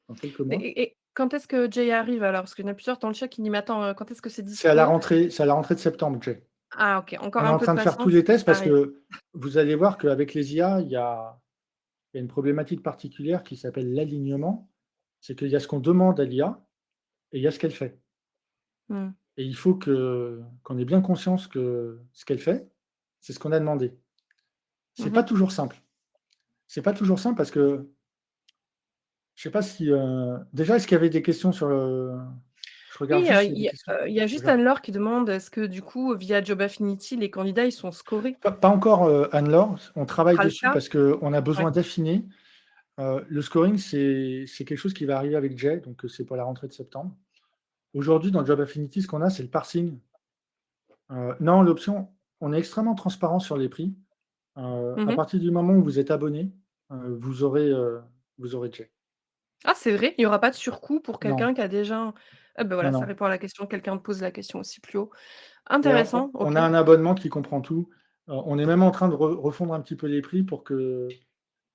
dans quelques mois. Et quand est-ce que Jay arrive alors? Parce qu'il y en a plusieurs dans le chat qui disent: «Mais attends, quand est-ce que c'est C'est à la dispo?» rentrée, de septembre, Jay. Ah OK, encore On est un en peu train de de faire tous patience, les tests ça parce arrive. que vous allez voir qu'avec les IA, il y a une problématique particulière qui s'appelle l'alignement. C'est qu'il y a ce qu'on demande à l'IA et il y a ce qu'elle fait. Mmh. Et il faut qu'on ait bien conscience que ce qu'elle fait, c'est ce qu'on a demandé. C'est pas Mmh. toujours simple. C'est pas toujours simple parce que je sais pas si, déjà, est-ce qu'il y avait des questions sur le je regarde Oui, juste s'il y a des questions. il y a Je juste regarde. Anne-Laure qui demande: «Est-ce que du coup, via Job Affinity, les candidats, ils sont scorés?» Pas encore, Anne-Laure, on Ce travaille sera le dessus cas? parce qu'on a Ouais. besoin d'affiner. Le scoring, c'est quelque chose qui va arriver avec Jay, donc c'est pour la rentrée de septembre. Aujourd'hui, dans Job Affinity, ce qu'on a, c'est le parsing. Non, l'option, on est extrêmement transparent sur les prix. À Mmh. partir du moment où vous êtes abonné, vous aurez Jay. Ah, c'est vrai? Il y aura pas de surcoût pour Non, quelqu'un qui a déjà ah bah, non, voilà, ça non. répond à la question. Quelqu'un pose la question aussi plus haut. Et Intéressant, OK. on a un abonnement qui comprend tout. On est même en train de refondre un petit peu les prix pour qu'il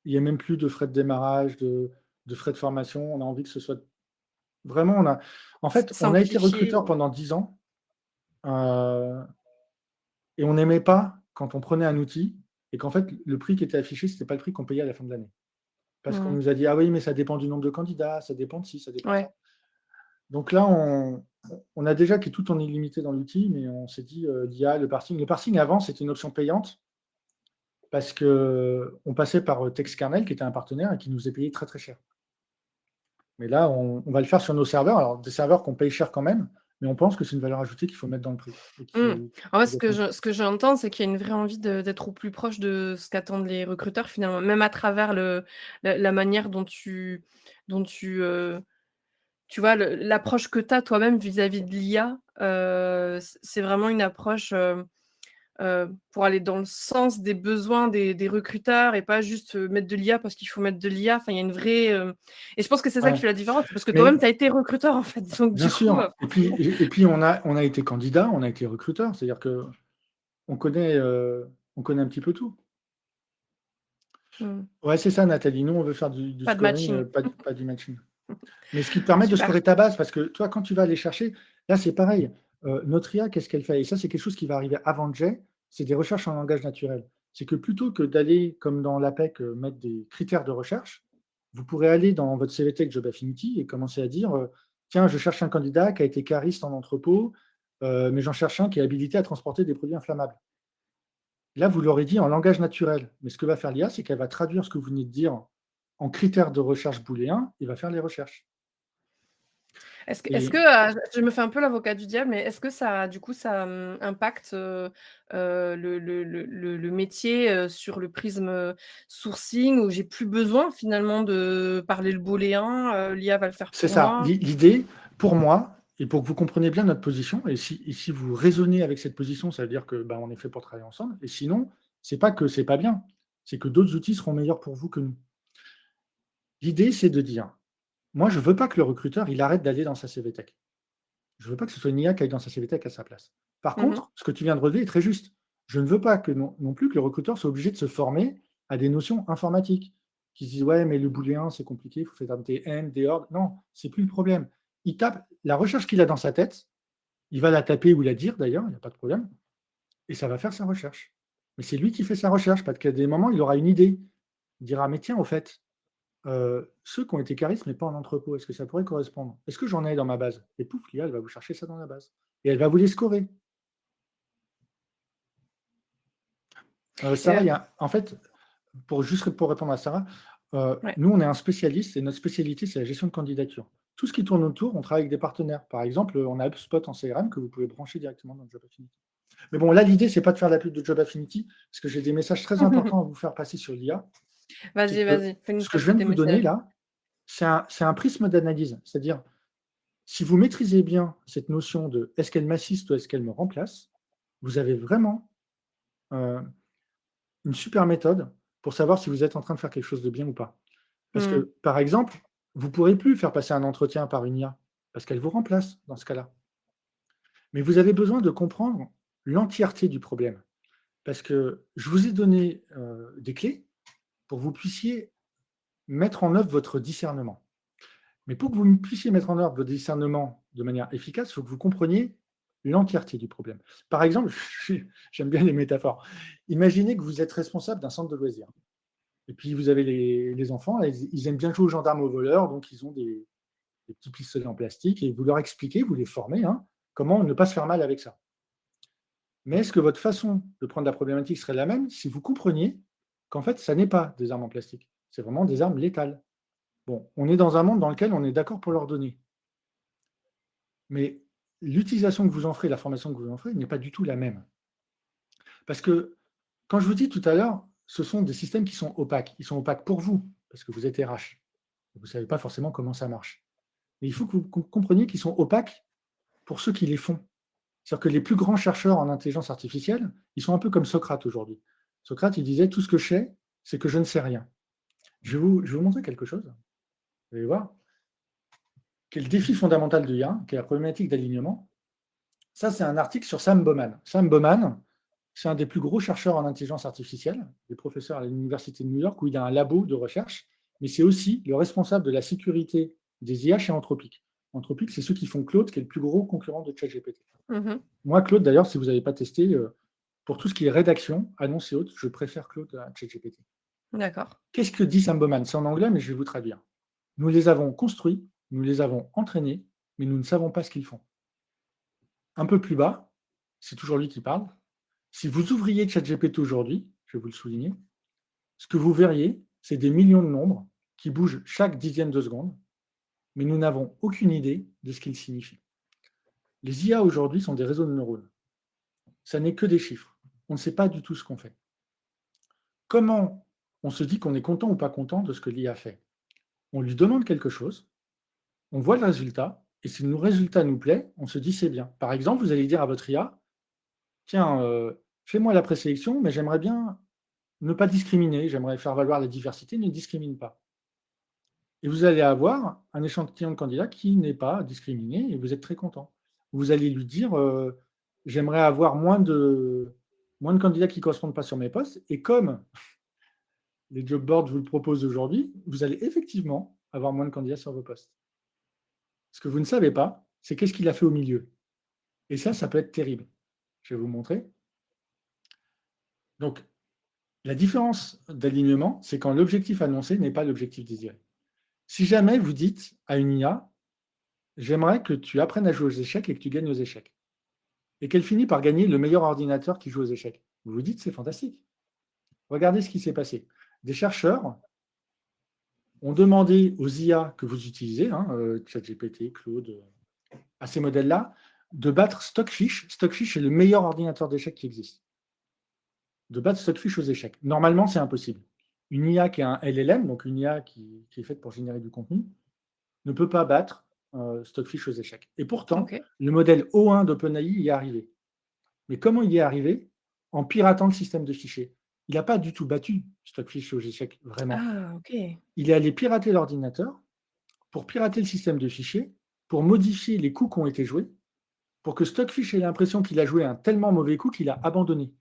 y ait même plus de frais de démarrage, de frais de formation. On a envie que ce soit vraiment, en S fait, on a été simplifié. recruteur pendant 10 ans, heu et on n'aimait pas quand on prenait un outil et qu'en fait, le prix qui était affiché, c'était pas le prix qu'on payait à la fin de l'année. Parce qu'on Mmh. nous a dit: «Ah oui, mais ça dépend du nombre de candidats, ça dépend de ci, ça dépend de ça». Ouais. Donc là, on a déjà qui est tout en illimité dans l'outil, mais on s'est dit, l'IA, le parsing. Le parsing avant, c'était une option payante parce qu'on passait par, Textkernel qui était un partenaire et qui nous faisait payer très, très cher. Mais là, on va le faire sur nos serveurs, alors des serveurs qu'on paye cher quand même, mais on pense que c'est une valeur ajoutée qu'il faut mettre dans le prix et Mmh. En fait, qui doit compter. ce que j'entends, c'est qu'il y a une vraie envie d'être au plus proche de ce qu'attendent les recruteurs finalement, même à travers la manière dont tu vois, l'approche que tu as toi-même vis-à-vis de l'IA, c'est vraiment une approche, pour aller dans le sens des besoins des recruteurs et pas juste, mettre de l'IA parce qu'il faut mettre de l'IA. Enfin, il y a une vraie, et je pense que c'est ça qui Ouais, fait la différence, parce que toi-même mais tu as été recruteur en fait, donc bien du coup, sûr forcément. et puis on a été candidat, on a été recruteur, c'est-à-dire qu'on connaît, on connaît un petit peu tout. Mmh. Ouais, c'est ça Nathalie, nous on veut faire du Pas de scoring, matching. pas du matching. Mais ce qui te permet de Super. scorer ta base, parce que toi, quand tu vas aller chercher, là, c'est pareil. Notre IA, qu'est-ce qu'elle fait? Et ça, c'est quelque chose qui va arriver avant J, c'est des recherches en langage naturel. C'est que plutôt que d'aller, comme dans l'APEC, mettre des critères de recherche, vous pourrez aller dans votre CVT Job Affinity et commencer à dire, tiens, je cherche un candidat qui a été cariste en entrepôt, mais j'en cherche un qui est habilité à transporter des produits inflammables. Là, vous l'aurez dit en langage naturel. Mais ce que va faire l'IA, c'est qu'elle va traduire ce que vous venez de dire en critères de recherche booléens et va faire les recherches. Est-ce que, Et je me fais un peu l'avocat du diable, mais est-ce que ça, du coup, ça, impacte, le métier, sur le prisme, sourcing où j'ai plus besoin finalement de parler le booléen, l'IA va le faire c'est pour ça. moi? L'idée, pour moi, et pour que vous compreniez bien notre position, et si vous raisonnez avec cette position, ça veut dire que on est fait pour travailler ensemble. Et sinon, c'est pas que c'est pas bien, c'est que d'autres outils seront meilleurs pour vous que nous. L'idée, c'est de dire, moi, je veux pas que le recruteur, il arrête d'aller dans sa CVTech. Je veux pas que ce soit une IA qui aille dans sa CVTech à sa place. Par Mmh mh. contre, ce que tu viens de relever est très juste. Je ne veux pas que non plus que le recruteur soit obligé de se former à des notions informatiques. Qui se disent: «Ouais, mais le booléen, c'est compliqué, il faut faire des and, des or». Non, c'est plus le problème. Il tape la recherche qu'il a dans sa tête, il va la taper ou la dire d'ailleurs, il n'y a pas de problème, et ça va faire sa recherche. Mais c'est lui qui fait sa recherche, parce qu'à des moments, il aura une idée. Il dira: «Mais tiens, au fait, ceux qui ont été caristes, mais pas en entrepôt, est-ce que ça pourrait correspondre? Est-ce que j'en ai dans ma base?» Et pouf, l'IA, elle va vous chercher ça dans la base et elle va vous les scorer. Et Sarah, il y a en fait, pour répondre à Sarah, ouais. nous, on est un spécialiste et notre spécialité, c'est la gestion de candidature. Tout ce qui tourne autour, on travaille avec des partenaires. Par exemple, on a HubSpot en CRM que vous pouvez brancher directement dans Job Affinity. Mais bon, là, l'idée, c'est pas de faire la pub de Job Affinity, parce que j'ai des messages très importants à vous faire passer sur l'IA. C'est Vas-y, que vas-y, fais-nous ce que je passer viens de tes vous donner messages. là, c'est un prisme d'analyse. C'est-à-dire, si vous maîtrisez bien cette notion de est-ce qu'elle m'assiste ou est-ce qu'elle me remplace, vous avez vraiment euh, une super méthode pour savoir si vous êtes en train de faire quelque chose de bien ou pas. Parce Mmh. que, par exemple, vous ne pourrez plus faire passer un entretien par une IA, parce qu'elle vous remplace dans ce cas-là. Mais vous avez besoin de comprendre l'entièreté du problème. Parce que je vous ai donné des clés pour que vous puissiez mettre en œuvre votre discernement. Mais pour que vous puissiez mettre en œuvre votre discernement de manière efficace, il faut que vous compreniez l'entièreté du problème. Par exemple, j'aime bien les métaphores. Imaginez que vous êtes responsable d'un centre de loisirs. Et puis vous avez les enfants, là, ils aiment bien jouer aux gendarmes aux voleurs, donc ils ont des petits pistolets en plastique, et vous leur expliquez, vous les formez, hein, comment ne pas se faire mal avec ça. Mais est-ce que votre façon de prendre la problématique serait la même si vous compreniez qu'en fait, ça n'est pas des armes en plastique, c'est vraiment des armes létales? Bon, on est dans un monde dans lequel on est d'accord pour leur donner. Mais l'utilisation que vous en ferez, la formation que vous en ferez, n'est pas du tout la même. Parce que, quand je vous dis tout à l'heure, ce sont des systèmes qui sont opaques. Ils sont opaques pour vous, parce que vous êtes RH. Vous ne savez pas forcément comment ça marche. Mais il faut que vous compreniez qu'ils sont opaques pour ceux qui les font. C'est-à-dire que les plus grands chercheurs en intelligence artificielle, ils sont un peu comme Socrate aujourd'hui. Socrate, il disait, tout ce que je sais, c'est que je ne sais rien. Je vais vous montrer quelque chose. Vous allez voir. Quel défi fondamental de l'IA, qui est la problématique d'alignement. Ça, c'est un article sur Sam Bowman. Sam Bowman, c'est un des plus gros chercheurs en intelligence artificielle, des professeurs à l'Université de New York, où il a un labo de recherche, mais c'est aussi le responsable de la sécurité des IA chez Anthropic. Anthropic, c'est ceux qui font Claude, qui est le plus gros concurrent de ChatGPT. Moi, Claude, d'ailleurs, si vous n'avez pas testé, pour tout ce qui est rédaction, annonce et autres, je préfère Claude à ChatGPT. D'accord. Qu'est-ce que dit Sam Bowman? C'est en anglais, mais je vais vous traduire. Nous les avons construits, nous les avons entraînés, mais nous ne savons pas ce qu'ils font. Un peu plus bas, c'est toujours lui qui parle. Si vous ouvriez ChatGPT aujourd'hui, je vais vous le souligner, ce que vous verriez, c'est des millions de nombres qui bougent chaque dixième de seconde, mais nous n'avons aucune idée de ce qu'ils signifient. Les IA aujourd'hui sont des réseaux de neurones. Ça n'est que des chiffres. On ne sait pas du tout ce qu'on fait. Comment on se dit qu'on est content ou pas content de ce que l'IA fait? On lui demande quelque chose, on voit le résultat, et si le résultat nous plaît, on se dit c'est bien. Par exemple, vous allez dire à votre IA, tiens, fais-moi la présélection, mais j'aimerais bien ne pas discriminer, j'aimerais faire valoir la diversité, ne discrimine pas. Et vous allez avoir un échantillon de candidats qui n'est pas discriminé, et vous êtes très content. Vous allez lui dire, j'aimerais avoir moins de candidats qui ne correspondent pas sur mes postes, et comme les job boards vous le proposent aujourd'hui, vous allez effectivement avoir moins de candidats sur vos postes. Ce que vous ne savez pas, c'est qu'est-ce qu'il a fait au milieu. Et ça peut être terrible. Je vais vous montrer. Donc, la différence d'alignement, c'est quand l'objectif annoncé n'est pas l'objectif désiré. Si jamais vous dites à une IA, j'aimerais que tu apprennes à jouer aux échecs et que tu gagnes aux échecs, et qu'elle finit par gagner le meilleur ordinateur qui joue aux échecs, vous vous dites, c'est fantastique. Regardez ce qui s'est passé. Des chercheurs ont demandé aux IA que vous utilisez, ChatGPT, Claude, à ces modèles-là, de battre Stockfish. Stockfish est le meilleur ordinateur d'échecs qui existe. De battre Stockfish aux échecs. Normalement, c'est impossible. Une IA qui est un LLM, donc une IA qui est faite pour générer du contenu, ne peut pas battre Stockfish aux échecs. Et pourtant, le modèle O1 d'OpenAI y est arrivé. Mais comment il y est arrivé? En piratant le système de fichiers. Il n'a pas du tout battu Stockfish aux échecs, vraiment. Ah, ok. Il est allé pirater l'ordinateur pour pirater le système de fichiers, pour modifier les coups qui ont été joués, pour que Stockfish ait l'impression qu'il a joué un tellement mauvais coup qu'il a abandonné.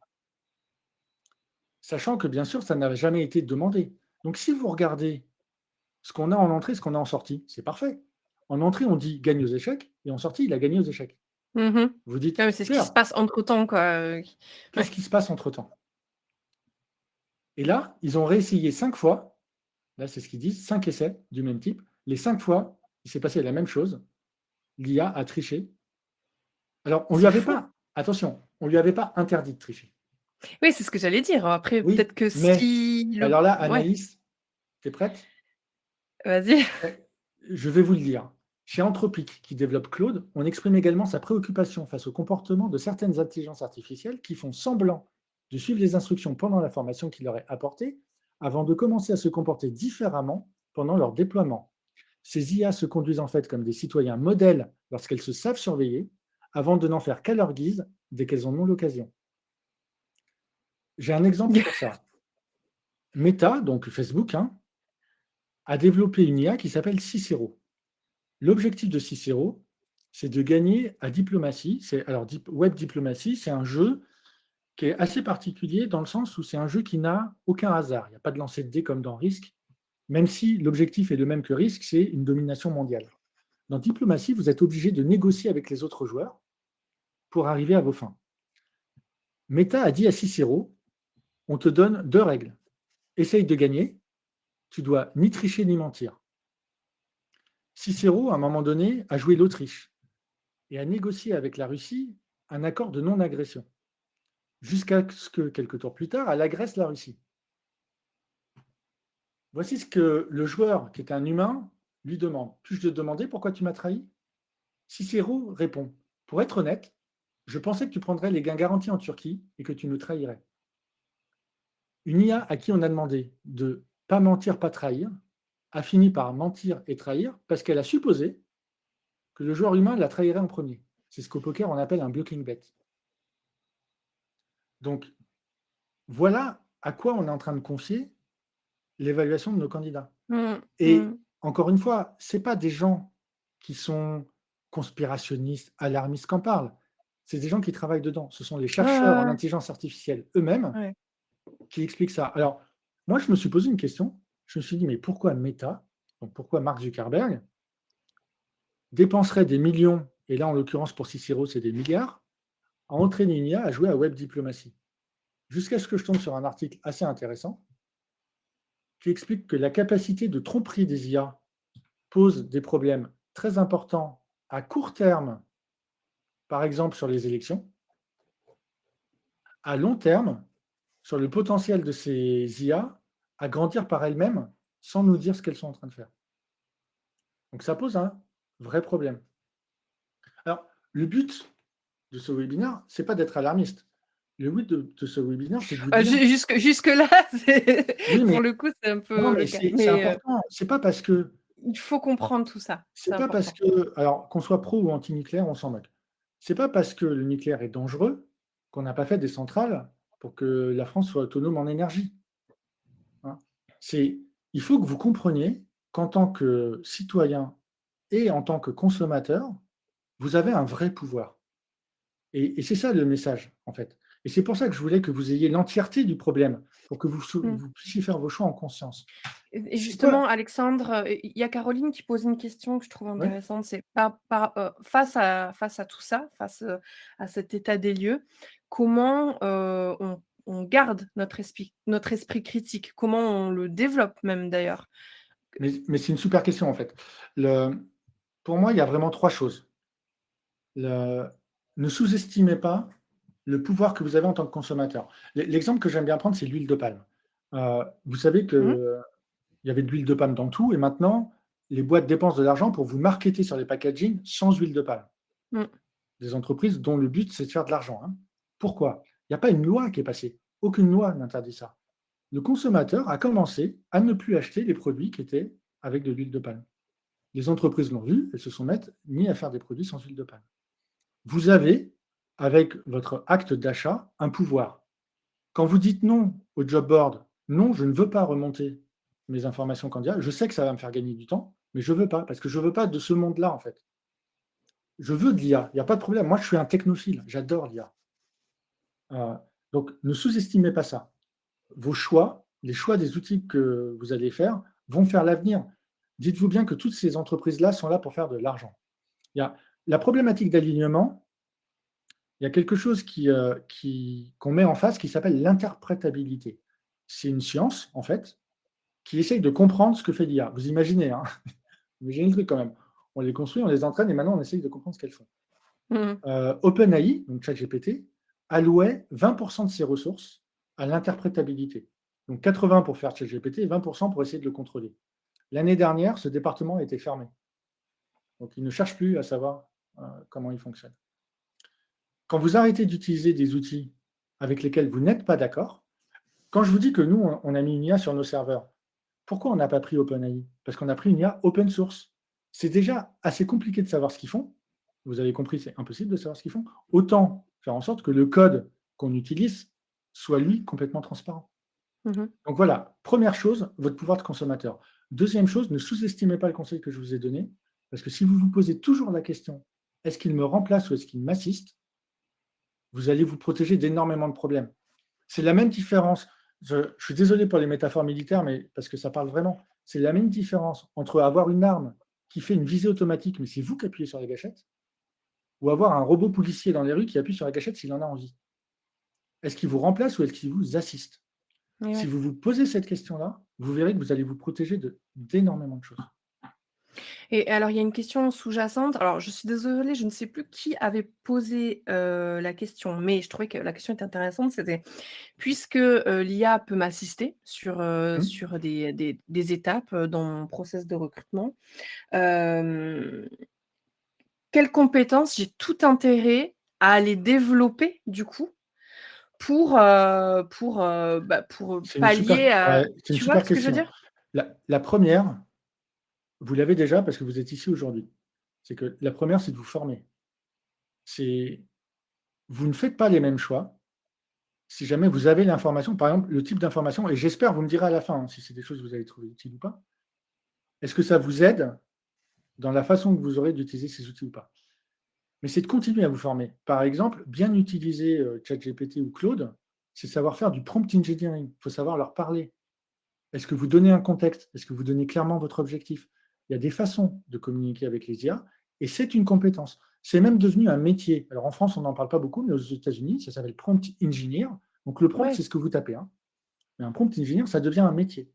Sachant que, bien sûr, ça n'a jamais été demandé. Donc, si vous regardez ce qu'on a en entrée, ce qu'on a en sortie, c'est parfait. En entrée, on dit gagne aux échecs, et en sortie, il a gagné aux échecs. Vous dites, c'est ce qui se passe entre-temps, quoi. Qu'est-ce qui se passe entre-temps? Et là, ils ont réessayé 5 fois. Là, c'est ce qu'ils disent, 5 essais du même type. Les 5 fois, il s'est passé la même chose. L'IA a triché. Alors, on lui avait pas, attention, on lui avait pas interdit de tricher. Oui, c'est ce que j'allais dire. Après, Oui, peut-être que mais si... alors là, Anaïs, tu es prête? Vas-y. Je vais vous le dire. Chez Anthropic, qui développe Claude, on exprime également sa préoccupation face au comportement de certaines intelligences artificielles qui font semblant de suivre les instructions pendant la formation qui leur est apportée, avant de commencer à se comporter différemment pendant leur déploiement. Ces IA se conduisent en fait comme des citoyens modèles lorsqu'elles se savent surveiller, avant de n'en faire qu'à leur guise dès qu'elles en ont l'occasion. J'ai un exemple pour ça. Meta, donc Facebook, a développé une IA qui s'appelle Cicero. L'objectif de Cicero, c'est de gagner à diplomatie. Alors, Web Diplomatie, c'est un jeu qui est assez particulier dans le sens où c'est un jeu qui n'a aucun hasard. Il n'y a pas de lancer de dés comme dans Risk, même si l'objectif est le même que Risk, c'est une domination mondiale. Dans Diplomatie, vous êtes obligé de négocier avec les autres joueurs pour arriver à vos fins. Meta a dit à Cicero, on te donne 2 règles. Essaye de gagner, tu dois ni tricher ni mentir. Cicéro, à un moment donné, a joué l'Autriche et a négocié avec la Russie un accord de non-agression, jusqu'à ce que, quelques tours plus tard, elle agresse la Russie. Voici ce que le joueur, qui est un humain, lui demande. Puis-je te demander pourquoi tu m'as trahi? Cicéro répond, pour être honnête, je pensais que tu prendrais les gains garantis en Turquie et que tu nous trahirais. Une IA à qui on a demandé de pas mentir, pas trahir, a fini par mentir et trahir parce qu'elle a supposé que le joueur humain la trahirait en premier. C'est ce qu'au poker on appelle un blocking bet. Donc, voilà à quoi on est en train de confier l'évaluation de nos candidats. Et encore une fois, ce n'est pas des gens qui sont conspirationnistes, alarmistes qu'en parlent. C'est des gens qui travaillent dedans. Ce sont les chercheurs en intelligence artificielle eux-mêmes qui expliquent ça. Alors, moi, je me suis posé une question. Je me suis dit, mais pourquoi Meta, donc pourquoi Mark Zuckerberg, dépenserait des millions, et là, en l'occurrence, pour Cicéro, c'est des milliards, à entraîner une IA à jouer à web diplomatie? Jusqu'à ce que je tombe sur un article assez intéressant qui explique que la capacité de tromperie des IA pose des problèmes très importants à court terme, par exemple sur les élections, à long terme, sur le potentiel de ces IA à grandir par elles-mêmes sans nous dire ce qu'elles sont en train de faire. Donc ça pose un vrai problème. Alors, le but de ce webinaire, ce n'est pas d'être alarmiste. Le but de ce webinaire, c'est de vous dire... Jusque-là, Oui, mais... pour le coup, c'est un peu Non, mais le cas. c'est important. C'est pas parce que... Il faut comprendre tout ça. C'est pas parce que... Alors, qu'on soit pro ou anti-nucléaire, on s'en moque. C'est pas parce que le nucléaire est dangereux qu'on n'a pas fait des centrales pour que la France soit autonome en énergie. Hein, il faut que vous compreniez qu'en tant que citoyen et en tant que consommateur, vous avez un vrai pouvoir. Et c'est ça le message, en fait. Et c'est pour ça que je voulais que vous ayez l'entièreté du problème, pour que vous puissiez faire vos choix en conscience. Et justement, Alexandre, il y a Caroline qui pose une question que je trouve intéressante. C'est face à tout ça, face à cet état des lieux, comment on garde notre esprit critique? Comment on le développe même d'ailleurs? Mais c'est une super question, en fait. Pour moi, il y a vraiment 3 choses. Ne sous-estimez pas le pouvoir que vous avez en tant que consommateur. L'exemple que j'aime bien prendre, c'est l'huile de palme. Vous savez qu'il y avait de l'huile de palme dans tout, et maintenant, les boîtes dépensent de l'argent pour vous marketer sur les packaging sans huile de palme. Des entreprises dont le but, c'est de faire de l'argent. Hein. Pourquoi? Il n'y a pas une loi qui est passée. Aucune loi n'interdit ça. Le consommateur a commencé à ne plus acheter les produits qui étaient avec de l'huile de palme. Les entreprises l'ont vu et se sont mis à faire des produits sans huile de palme. Vous avez, avec votre acte d'achat, un pouvoir. Quand vous dites non au job board, non, je ne veux pas remonter mes informations candidats, je sais que ça va me faire gagner du temps, mais je ne veux pas, parce que je ne veux pas de ce monde-là, en fait. Je veux de l'IA, il n'y a pas de problème. Moi, je suis un technophile, j'adore l'IA. Donc, ne sous-estimez pas ça. Vos choix, les choix des outils que vous allez faire, vont faire l'avenir. Dites-vous bien que toutes ces entreprises-là sont là pour faire de l'argent. Il y a la problématique d'alignement, il y a quelque chose qu'on met en face qui s'appelle l'interprétabilité. C'est une science, en fait, qui essaye de comprendre ce que fait l'IA. Vous imaginez, hein? Imaginez le truc quand même. On les construit, on les entraîne et maintenant on essaye de comprendre ce qu'elles font. OpenAI, donc ChatGPT, allouait 20% de ses ressources à l'interprétabilité. Donc 80% pour faire ChatGPT et 20% pour essayer de le contrôler. L'année dernière, ce département a été fermé. Donc il ne cherche plus à savoir comment il fonctionne. Quand vous arrêtez d'utiliser des outils avec lesquels vous n'êtes pas d'accord, quand je vous dis que nous, on a mis une IA sur nos serveurs, pourquoi on n'a pas pris OpenAI? Parce qu'on a pris une IA open source. C'est déjà assez compliqué de savoir ce qu'ils font. Vous avez compris, c'est impossible de savoir ce qu'ils font. Autant faire en sorte que le code qu'on utilise soit, lui, complètement transparent. Donc voilà, première chose, votre pouvoir de consommateur. Deuxième chose, ne sous-estimez pas le conseil que je vous ai donné, parce que si vous vous posez toujours la question, est-ce qu'il me remplace ou est-ce qu'il m'assiste, vous allez vous protéger d'énormément de problèmes. C'est la même différence, je suis désolé pour les métaphores militaires, mais parce que ça parle vraiment, c'est la même différence entre avoir une arme qui fait une visée automatique, mais c'est vous qui appuyez sur la gâchette, ou avoir un robot policier dans les rues qui appuie sur la gâchette s'il en a envie. Est-ce qu'il vous remplace ou est-ce qu'il vous assiste? Si vous vous posez cette question-là, vous verrez que vous allez vous protéger d'énormément de choses. Et alors, il y a une question sous-jacente. Alors, je suis désolée, je ne sais plus qui avait posé, la question, mais je trouvais que la question était intéressante. C'était: puisque, l'IA peut m'assister Mmh. sur des étapes, dans mon process de recrutement, hem, quelles compétences j'ai tout intérêt à aller développer, du coup, pour pallier à C'est une tu vois super ce que je veux question. dire? La 1re, vous l'avez déjà parce que vous êtes ici aujourd'hui. C'est que la première, c'est de vous former. C'est Vous ne faites pas les mêmes choix si jamais vous avez l'information, par exemple, le type d'information et j'espère, vous me direz à la fin, hein, si c'est des choses que vous avez trouvées utiles ou pas. Est-ce que ça vous aide dans la façon que vous aurez d'utiliser ces outils ou pas? Mais c'est de continuer à vous former. Par exemple, bien utiliser, ChatGPT ou Claude, c'est savoir faire du prompt engineering. Il faut savoir leur parler. Est-ce que vous donnez un contexte? Est-ce que vous donnez clairement votre objectif? Il y a des façons de communiquer avec les IA et c'est une compétence. C'est même devenu un métier. Alors en France, on n'en parle pas beaucoup, mais aux États-Unis, ça s'appelle prompt engineer. Donc le prompt, c'est Ouais. ce que vous tapez, hein. Mais un prompt engineer, ça devient un métier.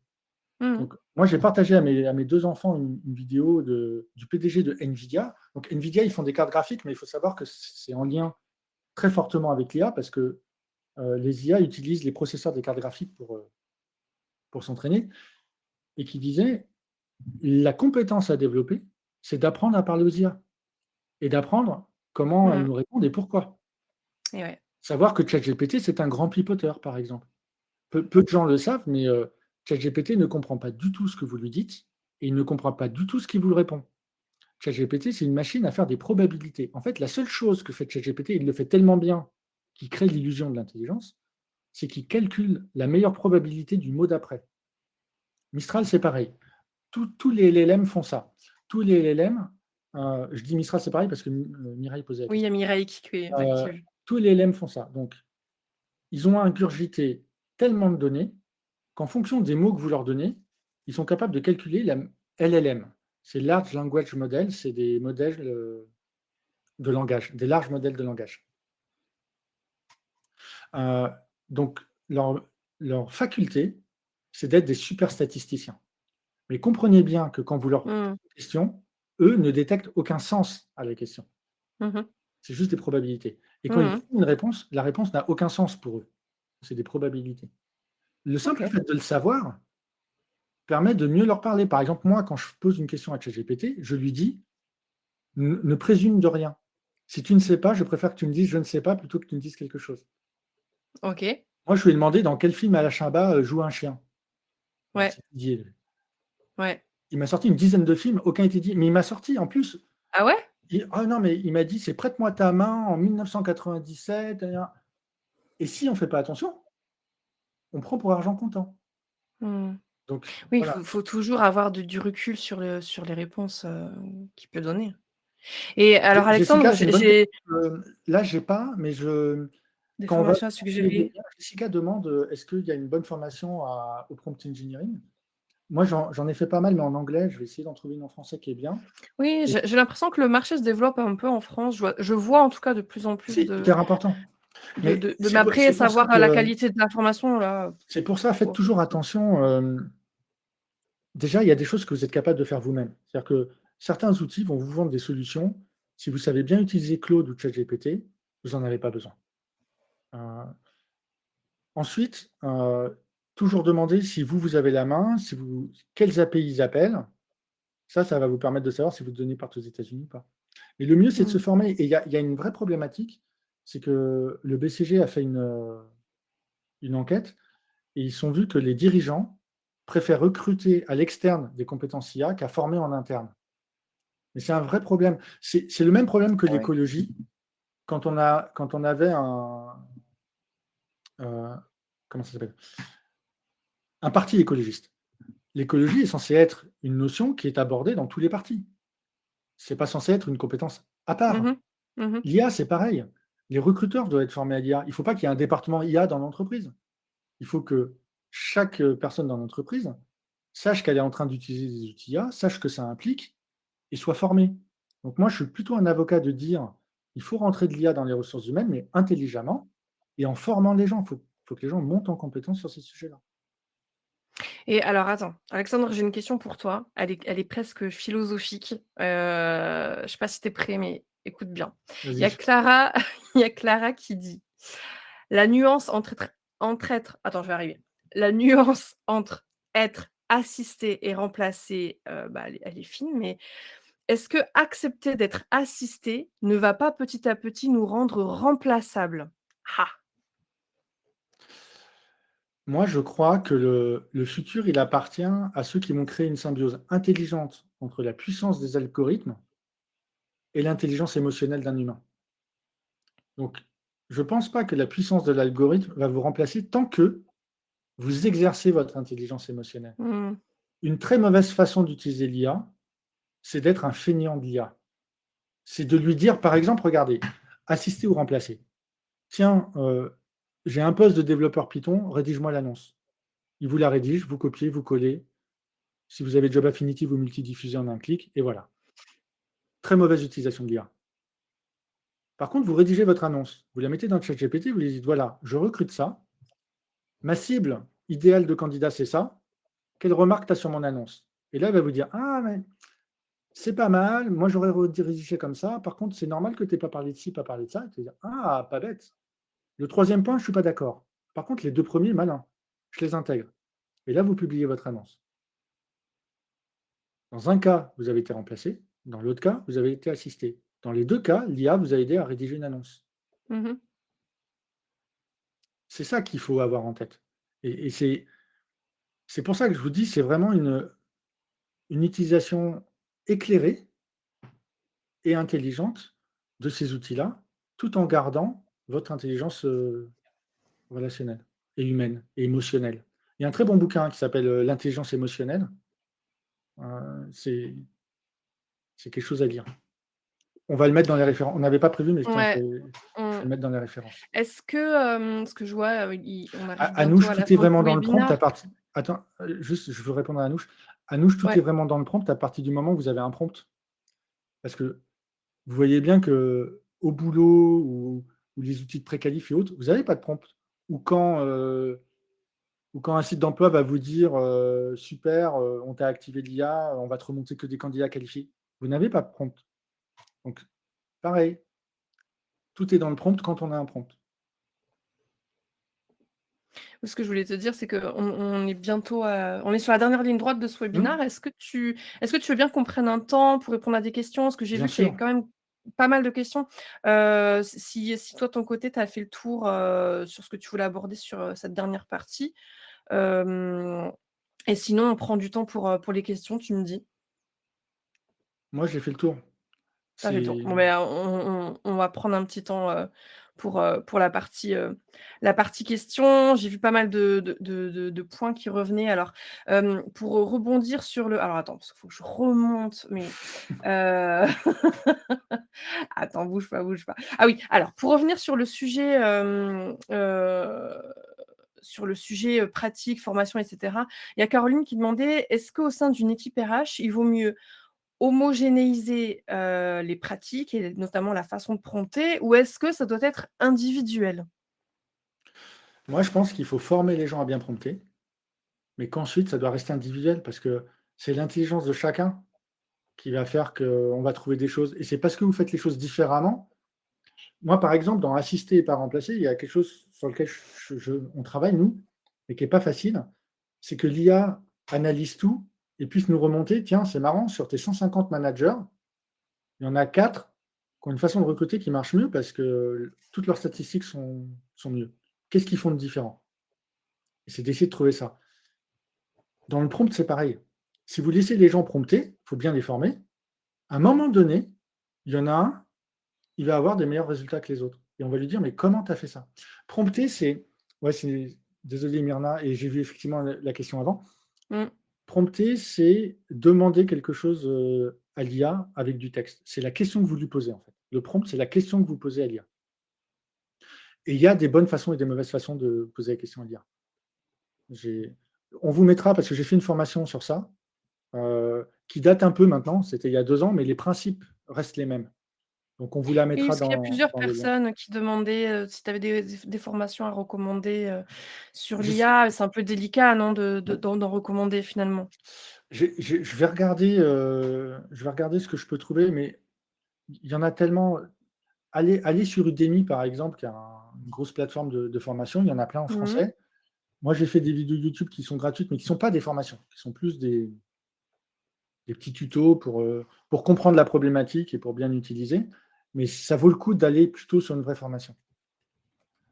Mmh mh. Donc moi, j'ai partagé à mes 2 enfants une vidéo du PDG de NVIDIA. Donc NVIDIA, ils font des cartes graphiques, mais il faut savoir que c'est en lien très fortement avec l'IA parce que, les IA utilisent les processeurs des cartes graphiques pour s'entraîner et qui disait: «La compétence à développer, c'est d'apprendre à parler aux IA et d'apprendre comment elles Mmh. nous répondent et pourquoi». Et ouais. Savoir que ChatGPT, c'est un grand pipoteur, par exemple. Peu de gens le savent, mais ChatGPT ne comprend pas du tout ce que vous lui dites et il ne comprend pas du tout ce qui vous le répond. ChatGPT, c'est une machine à faire des probabilités. En fait, la seule chose que fait ChatGPT, il le fait tellement bien qu'il crée l'illusion de l'intelligence, c'est qu'il calcule la meilleure probabilité du mot d'après. Mistral, c'est pareil. Tous les LLM font ça. Tous les LLM, je dis Mistral, c'est pareil parce que Mireille posait la Oui, il y a question. Mireille qui ouais, Heu, qui a vu. Tous les LLM font ça. Donc, ils ont ingurgité tellement de données qu'en fonction des mots que vous leur donnez, ils sont capables de calculer la LLM. C'est Large Language Model, c'est des modèles, de langage, des larges modèles de langage. Heu, donc leur faculté, c'est d'être des super statisticiens. Mais comprenez bien que quand vous leur posez Mmh. une question, eux ne détectent aucun sens à la question. Mmh mh. C'est juste des probabilités. Et quand Mmh ils mh. trouvent une réponse, la réponse n'a aucun sens pour eux. C'est des probabilités. Le simple OK. fait de le savoir permet de mieux leur parler. Par exemple, moi, quand je pose une question à ChatGPT, je lui dis: «Ne présume de rien. Si tu ne sais pas, je préfère que tu me dises: "Je ne sais pas" plutôt que tu me dises quelque chose". OK. Moi, je lui ai demandé dans quel film Alain Chabat, joue un chien. Alors Ouais. c'est Didier. Ouais. Il m'a sorti une dizaine de films, aucun était dit mais il m'a sorti en plus, Ah ouais? ah non, mais il m'a dit: «C'est Prête-moi ta main en 1997, et si on fait pas attention, on prend pour argent comptant. Mmh. Donc Oui, il voilà. faut toujours avoir du recul sur les réponses, qu'il peut donner. Et alors Alexandre, Jessica, c'est une bonne j'ai question, là, j'ai pas, mais des quand on va formations à les suggérer. webinaires, Jessica demande, est-ce qu'il y a une bonne formation au prompt engineering? Moi, j'en ai fait pas mal, mais en anglais. Je vais essayer d'en trouver une en français qui est bien. Oui, Et j'ai l'impression que le marché se développe un peu en France. Je vois en tout cas de plus en plus c'est hyper important. Mais mais après savoir la qualité de l'information là, c'est pour ça, faites faut toujours attention, déjà, il y a des choses que vous êtes capable de faire vous-même. C'est-à-dire que certains outils vont vous vendre des solutions. Si vous savez bien utiliser Claude ou ChatGPT, vous en avez pas besoin. Heu, Ensuite, toujours demander si vous avez la main, si vous quelles API ils appellent. Ça va vous permettre de savoir si votre donnée part aux États-Unis ou pas. Mais le mieux, c'est de se mmh, former et il y a une vraie problématique, c'est que le BCG a fait une enquête et ils ont vu que les dirigeants préfèrent recruter à l'externe des compétences IA qu'à former en interne. Mais c'est un vrai problème. C'est le même problème que ouais. l'écologie. Quand on avait heu, comment ça s'appelle? Un parti écologiste. L'écologie est censée être une notion qui est abordée dans tous les partis. C'est pas censé être une compétence à Mmh part. mh. Mmh. L'IA, c'est pareil. Les recruteurs doivent être formés à l'IA. Il ne faut pas qu'il y ait un département IA dans l'entreprise. Il faut que chaque, personne dans l'entreprise sache qu'elle est en train d'utiliser des outils IA, sache que ça implique et soit formée. Donc moi, je suis plutôt un avocat de dire: «Il faut rentrer de l'IA dans les ressources humaines, mais intelligemment et en formant les gens». Il faut que les gens montent en compétence sur ces sujets-là. Et alors attends, Alexandre, j'ai une question pour toi. Elle est presque philosophique. Je sais pas si tu es prêt, mais écoute bien. Il y a Vas-y. Clara il y a Clara qui dit: «La nuance entre être» attends, je vais arriver. «La nuance entre être assisté et remplacé, elle est fine, mais est-ce que accepter d'être assisté ne va pas petit à petit nous rendre remplaçables?» Ah! Moi, je crois que le futur, il appartient à ceux qui vont créer une symbiose intelligente entre la puissance des algorithmes et l'intelligence émotionnelle d'un humain. Donc, je ne pense pas que la puissance de l'algorithme va vous remplacer tant que vous exercez votre intelligence émotionnelle. Mmh. Une très mauvaise façon d'utiliser l'IA, c'est d'être un feignant de l'IA. C'est de lui dire, par exemple, regardez, assister ou remplacer. Tiens, j'ai un poste de développeur Python, rédige-moi l'annonce. Il vous la rédige, vous copiez, vous collez. Si vous avez Job Affinity, vous multidiffusez en un clic, et voilà. Très mauvaise utilisation de l'IA. Par contre, vous rédigez votre annonce, vous la mettez dans le chat GPT, vous lui dites, voilà, je recrute ça, ma cible idéale de candidat, c'est ça, quelle remarque tu as sur mon annonce? Et là, elle va vous dire, ah, mais c'est pas mal, moi j'aurais redirigé comme ça, par contre, c'est normal que tu n'aies pas parlé de ci, pas parlé de ça. Et tu vas dire, ah, pas bête. Le troisième point, je ne suis pas d'accord. Par contre, les deux premiers, malin, je les intègre. Et là, vous publiez votre annonce. Dans un cas, vous avez été remplacé. Dans l'autre cas, vous avez été assisté. Dans les deux cas, l'IA vous a aidé à rédiger une annonce. Mmh. C'est ça qu'il faut avoir en tête. Et c'est pour ça que je vous dis, c'est vraiment une utilisation éclairée et intelligente de ces outils-là, tout en gardant votre intelligence relationnelle et humaine et émotionnelle. Il y a un très bon bouquin qui s'appelle L'intelligence émotionnelle. C'est quelque chose à lire. On va le mettre dans les références. On n'avait pas prévu, mais tiens, Ouais. je vais Mmh. le mettre dans les références. Est-ce que, ce que je vois, on A arrive bientôt Anouche, à la tout est fin du vraiment dans le prompt webinaire. à partir attends, juste, je veux répondre à Anouche. Anouche, tout est Ouais. vraiment dans le prompt à partir du moment où vous avez un prompt. Parce que vous voyez bien qu'au boulot ou les outils de préqualif et autres, vous n'avez pas de prompt. Ou quand un site d'emploi va vous dire, «Super, on t'a activé l'IA, on va te remonter que des candidats qualifiés». Vous n'avez pas de prompt. Donc pareil, tout est dans le prompt quand on a un prompt. Ce que je voulais te dire, c'est qu'on est bientôt on est sur la dernière ligne droite de ce Mmh, webinaire. Est-ce que tu veux bien qu'on prenne un temps pour répondre à des questions? Parce que j'ai bien vu qu'il y avait sûr. quand même pas mal de questions. Si toi, de ton côté, tu as fait le tour, sur ce que tu voulais aborder sur, cette dernière partie, hem et sinon on prend du temps pour les questions, tu me dis? Moi, j'ai fait le tour. Tu fait le tour. C'est Bon, ben, on va prendre un petit temps, pour la partie questions. J'ai vu pas mal de points qui revenaient. Alors, pour rebondir sur le alors attends, parce qu'il faut que je remonte, mais, heu, attends, bouge pas, bouge pas. Ah oui, alors pour revenir sur le sujet, pratique, formation et cetera, il y a Caroline qui demandait: «Est-ce qu'au sein d'une équipe RH, il vaut mieux homogénéiser, les pratiques et notamment la façon de prompter ou est-ce que ça doit être individuel?» Moi, je pense qu'il faut former les gens à bien prompter, mais qu'ensuite, ça doit rester individuel parce que c'est l'intelligence de chacun qui va faire qu'on va trouver des choses et c'est parce que vous faites les choses différemment. Moi, par exemple, dans assister et pas remplacer, il y a quelque chose sur lequel on travaille, nous, et qui est pas facile, c'est que l'IA analyse tout et puisse nous remonter: «Tiens, c'est marrant, sur tes 150 managers, il y en a 4 qui ont une façon de recruter qui marche mieux parce que toutes leurs statistiques sont mieux. Qu'est-ce qu'ils font de différent?» Et c'est d'essayer de trouver ça. Dans le prompt, c'est pareil. Si vous laissez les gens prompter, il faut bien les former. À un moment donné, il y en a un, il va avoir des meilleurs résultats que les autres. Et on va lui dire, mais comment tu as fait ça? Prompter, désolé Myrna, et j'ai vu effectivement la question avant. Mmh. Prompter, c'est demander quelque chose à l'IA avec du texte. C'est la question que vous lui posez en fait. Le prompt, c'est la question que vous posez à l'IA. Et il y a des bonnes façons et des mauvaises façons de poser la question à l'IA. On vous mettra, parce que j'ai fait une formation sur ça, qui date un peu maintenant, c'était il y a 2 ans, mais les principes restent les mêmes. Donc, on vous la Oui, mettra parce qu'il y a plusieurs dans le lien. personnes qui demandaient, si tu avais des formations à recommander, sur Je sais- l'IA. C'est un peu délicat, non, d'en recommander finalement? je vais regarder ce que je peux trouver, mais il y en a tellement. Allez sur Udemy, par exemple, qui est une grosse plateforme de formation. Il y en a plein en Mmh. français. Moi, j'ai fait des vidéos YouTube qui sont gratuites, mais qui ne sont pas des formations, qui sont plus des petits tutos pour comprendre la problématique et pour bien l'utiliser. Mais ça vaut le coup d'aller plutôt sur une vraie formation.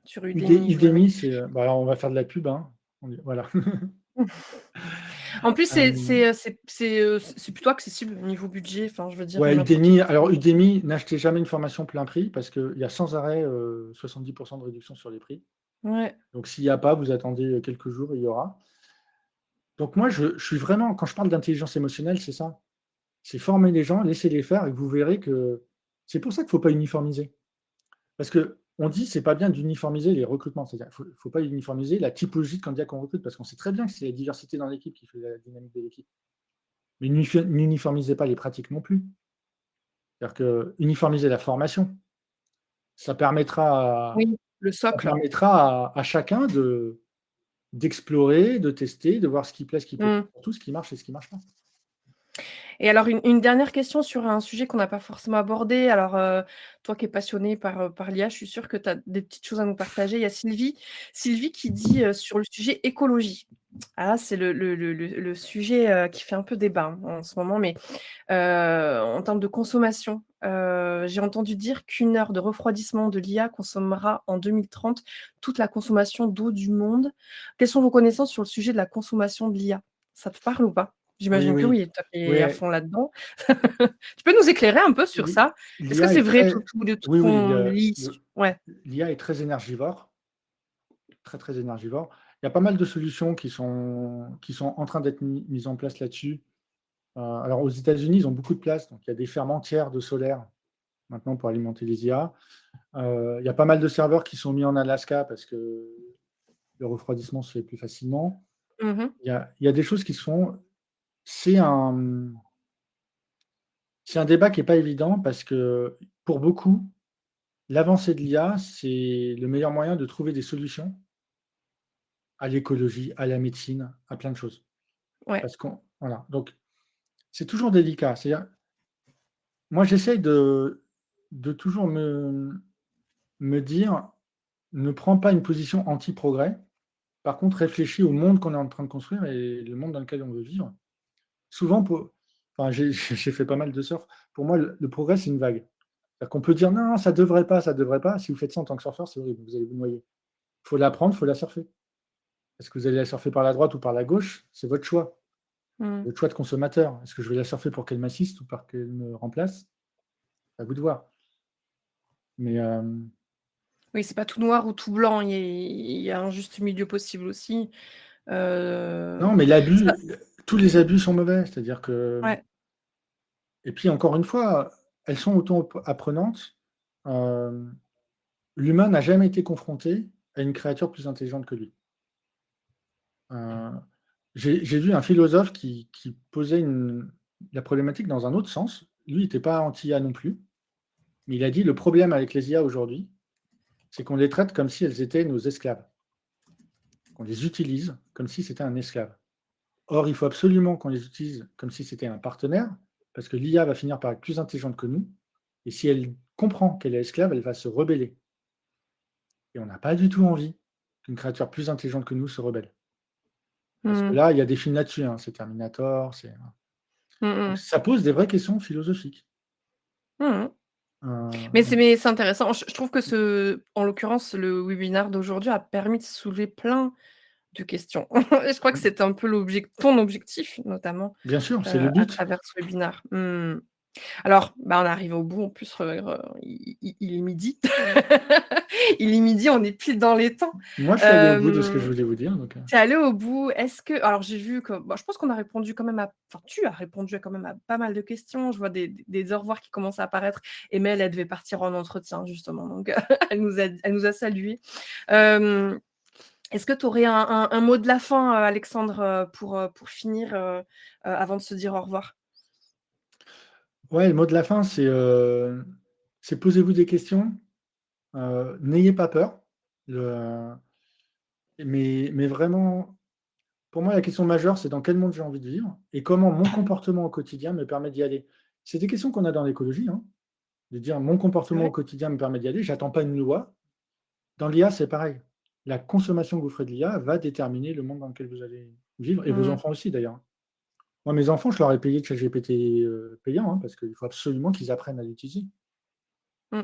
Sur Udemy, je verrai. Udemy, c'est. Bah, alors, on va faire de la pub, hein. Voilà. En plus, Euh, c'est plutôt accessible niveau budget, enfin, je veux dire, ouais, n'importe qui Udemy. Alors, peut. Udemy, n'achetez jamais une formation plein prix parce qu'il y a sans arrêt 70% de réduction sur les prix. Ouais, Donc, s'il n'y a pas, vous attendez quelques jours, il y aura. Donc, moi, je suis vraiment, quand je parle d'intelligence émotionnelle, c'est ça. C'est former les gens, laisser les faire et vous verrez que c'est pour ça qu'il ne faut pas uniformiser. Parce qu'on dit c'est pas bien d'uniformiser les recrutements. C'est-à-dire qu'il ne faut pas uniformiser la typologie de candidats qu'on recrute parce qu'on sait très bien que c'est la diversité dans l'équipe qui fait la dynamique de l'équipe. Mais n'uniformisez pas les pratiques non plus. C'est-à-dire que uniformiser la formation, ça permettra oui, le socle. à chacun d'explorer, de tester, de voir ce qui plaît, ce qui plaît Mmh. pas, surtout ce qui marche et ce qui ne marche pas. Et alors une dernière question sur un sujet qu'on n'a pas forcément abordé. Alors, toi qui es passionné par l'IA, je suis sûre que tu as des petites choses à nous partager. Il y a Sylvie qui dit, sur le sujet écologie. Ah, c'est le sujet, qui fait un peu débat, hein, en ce moment, mais, en termes de consommation, j'ai entendu dire qu'1 heure de refroidissement de l'IA consommera en 2030 toute la consommation d'eau du monde. Quelles sont vos connaissances sur le sujet de la consommation de l'IA? Ça te parle ou pas? Oui, J'imagine que oui. oui, toi qui es à Oui, fond là-dedans. Tu peux nous éclairer un peu sur ça? Est-ce que l'IA c'est est vrai très. tout de tout ce Oui, oui, qu'on lit ouais. l'IA est très énergivore, très, très énergivore. Il y a pas mal de solutions qui sont en train d'être mises en place là-dessus. Alors aux États-Unis, ils ont beaucoup de place, donc il y a des fermes entières de solaire maintenant pour alimenter les IA. Il y a pas mal de serveurs qui sont mis en Alaska parce que le refroidissement se fait plus facilement. Mmh. Il y a des choses qui se font. C'est un débat qui n'est pas évident parce que pour beaucoup, l'avancée de l'IA, c'est le meilleur moyen de trouver des solutions à l'écologie, à la médecine, à plein de choses. Ouais. Parce qu'on voilà, donc c'est toujours délicat. C'est-à-dire, moi, j'essaye de toujours me dire: «Ne prends pas une position anti-progrès. Par contre, réfléchis au monde qu'on est en train de construire et le monde dans lequel on veut vivre». Souvent enfin, j'ai j'ai fait pas mal de surf. Pour moi, le progrès, c'est une vague. C'est-à-dire qu'on peut dire: «Non, ça devrait pas, ça devrait pas». Si vous faites ça en tant que surfeur, c'est horrible, vous allez vous noyer. Il faut l'apprendre, il faut la surfer. Est-ce que vous allez la surfer par la droite ou par la gauche? C'est votre choix. Mmh. Votre choix de consommateur. Est-ce que je vais la surfer pour qu'elle m'assiste ou pour qu'elle me remplace? C'est à vous de voir. Mais, Oui, c'est pas tout noir ou tout blanc, il y a un juste milieu possible aussi. non, mais Ça tous les abus sont mauvais. C'est-à-dire que ouais. et puis encore une fois, elles sont auto-apprenantes. Hem, L'humain n'a jamais été confronté à une créature plus intelligente que lui. Heu, j'ai vu un philosophe qui posait la problématique dans un autre sens. Lui, il était pas anti-IA non plus, mais il a dit: «Le problème avec les IA aujourd'hui, c'est qu'on les traite comme si elles étaient nos esclaves. Qu'on les utilise comme si c'était un esclave. Or, il faut absolument qu'on les utilise comme si c'était un partenaire, parce que l'IA va finir par être plus intelligente que nous, et si elle comprend qu'elle est esclave, elle va se rebeller. Et on n'a pas du tout envie qu'une créature plus intelligente que nous se rebelle. Parce que Mmh. là, il y a des films là-dessus, hein, c'est Terminator, Mmh donc mh. ça pose des vraies questions philosophiques. Mmh. Mais Heu, c'est intéressant. Je trouve que en l'occurrence, le webinaire d'aujourd'hui a permis de soulever plein de questions. Et je crois que c'est un peu ton objectif notamment, Bien sûr, c'est le à but. travers ce webinaire. Mmh. Alors, bah, on arrive au bout en plus, il est midi. Il est midi, on est pile dans les temps. Moi, je suis allé au bout de ce que je Hem, voulais vous dire, donc, Tu es allé au bout. Est-ce que alors j'ai vu que bah, je pense qu'on a répondu quand même tu as répondu quand même à pas mal de questions. Je vois des au revoir qui commencent à apparaître. Et Mel, elle devait partir en entretien justement, donc elle nous a salués. Hem, Est-ce que tu aurais un mot de la fin, Alexandre, pour finir, avant de se dire au revoir? ouais, le mot de la fin, c'est posez-vous des questions, n'ayez pas peur. Le mais vraiment, pour moi, la question majeure, c'est dans quel monde j'ai envie de vivre et comment mon comportement au quotidien me permet d'y aller. C'est des questions qu'on a dans l'écologie, hein, de dire: «Mon comportement au Ouais. quotidien me permet d'y aller, j'attends pas une loi». Dans l'IA, c'est pareil. La consommation que vous ferez de l'IA va déterminer le monde dans lequel vous allez vivre et vos Mmh. enfants aussi d'ailleurs. Moi, mes enfants, je leur ai payé ChatGPT, payant, hein, parce qu'il faut absolument qu'ils apprennent à l'utiliser. Mmh.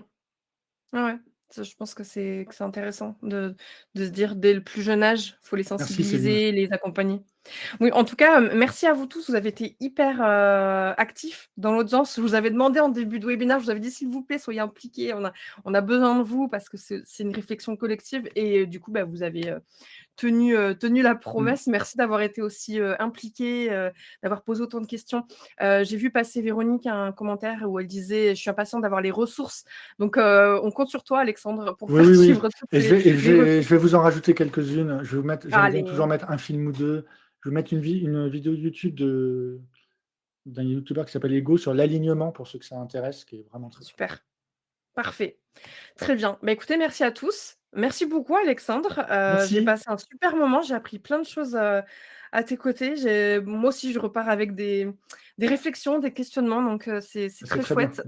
Ouais, ouais. Ça, je pense que c'est intéressant de se dire dès le plus jeune âge, faut les Merci Céline. sensibiliser, les accompagner. Oui, en tout cas, merci à vous tous. Vous avez été hyper, actifs dans l'autre sens. Je vous avais demandé en début de webinaire, je vous avais dit: «S'il vous plaît, soyez impliqués, on a besoin de vous parce que c'est une réflexion collective» et du coup, bah, vous avez, tenu la Mmh. promesse. Merci d'avoir été aussi, impliqués, d'avoir posé autant de questions. J'ai vu passer Véronique un commentaire où elle disait: «Je suis impatiente d'avoir les ressources». Donc, on compte sur toi Alexandre pour Oui, faire oui, oui suivre toutes et les je vais vous en rajouter quelques-unes. Je vais vous mettre j'aime bien toujours allez, mettre un film ou 2. Je vais mettre une vidéo YouTube d'un youtubeur qui s'appelle Ego sur l'alignement pour ceux que ça intéresse, qui est vraiment très, très super, parfait. Très bien. Bah, écoutez, merci à tous. Merci beaucoup Alexandre. J'ai merci, passé un super moment. J'ai appris plein de choses, à tes côtés. Moi aussi, je repars avec des réflexions, des questionnements, donc c'est c'est très très bien. chouette.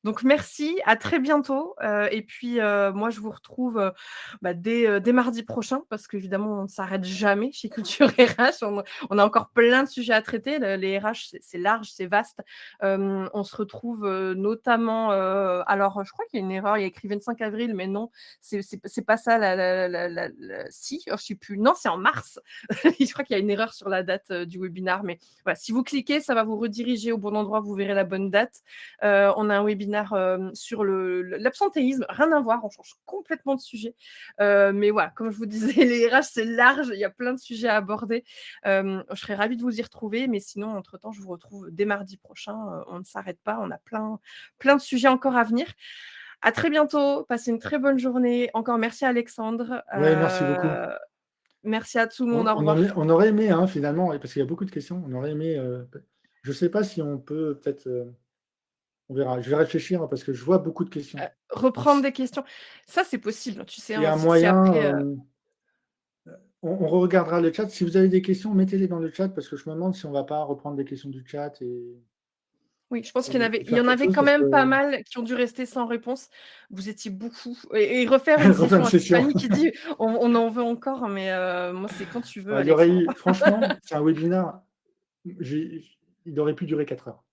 Donc merci, à très bientôt, et puis, moi, je vous retrouve, bah, dès mardi prochain parce qu'évidemment, on ne s'arrête jamais chez Culture RH. On a encore plein de sujets à traiter. Les RH, c'est large, c'est vaste. On se retrouve, notamment, alors, je crois qu'il y a une erreur, il y a écrit 25 avril, mais non, c'est pas ça si, oh, je sais plus. Non, c'est en mars. Je crois qu'il y a une erreur sur la date, du webinaire, mais voilà, si vous cliquez, ça va vous rediriger au bon endroit, vous verrez la bonne date. On a un webinaire, sur l'absentéisme, rien à voir, on change complètement de sujet. Mais voilà, comme je vous disais, les RH, c'est large, il y a plein de sujets à aborder. Je serais ravie de vous y retrouver, mais sinon, entre-temps, je vous retrouve dès mardi prochain. On ne s'arrête pas, on a plein de sujets encore à venir. À très bientôt, passez une très bonne journée. Encore merci Alexandre. Ouais, merci beaucoup. Merci à tout le monde, On au revoir. on aurait aimé, hein, finalement, et parce qu'il y a beaucoup de questions, on aurait aimé, je ne sais pas si on peut peut-être, on verra. Je vais réfléchir hein, parce que je vois beaucoup de questions. Donc Reprendre des questions, ça c'est possible, tu sais, s'il y hein, a un si moyen, après, on regardera le chat. Si vous avez des questions, mettez-les dans le chat parce que je me demande si on ne va pas reprendre des questions du chat oui, je pense et il y faire en quelque avait chose quand parce même pas que mal qui ont dû rester sans réponse. Vous étiez beaucoup et refaire une refait une session à session. Stéphanie qui dit: «On en veut encore», mais moi c'est quand tu veux Il y aurait Alexandre. eu franchement, c'est un webinaire, j'ai il aurait pu durer 4 heures.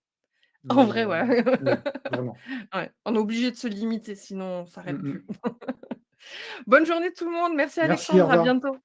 En Mais vrai, ouais. ouais, vraiment. Ouais, on est obligé de se limiter, sinon on Mmh s'arrête mh. plus. Bonne journée tout le monde. Merci Merci, au Alexandre, à revoir. bientôt.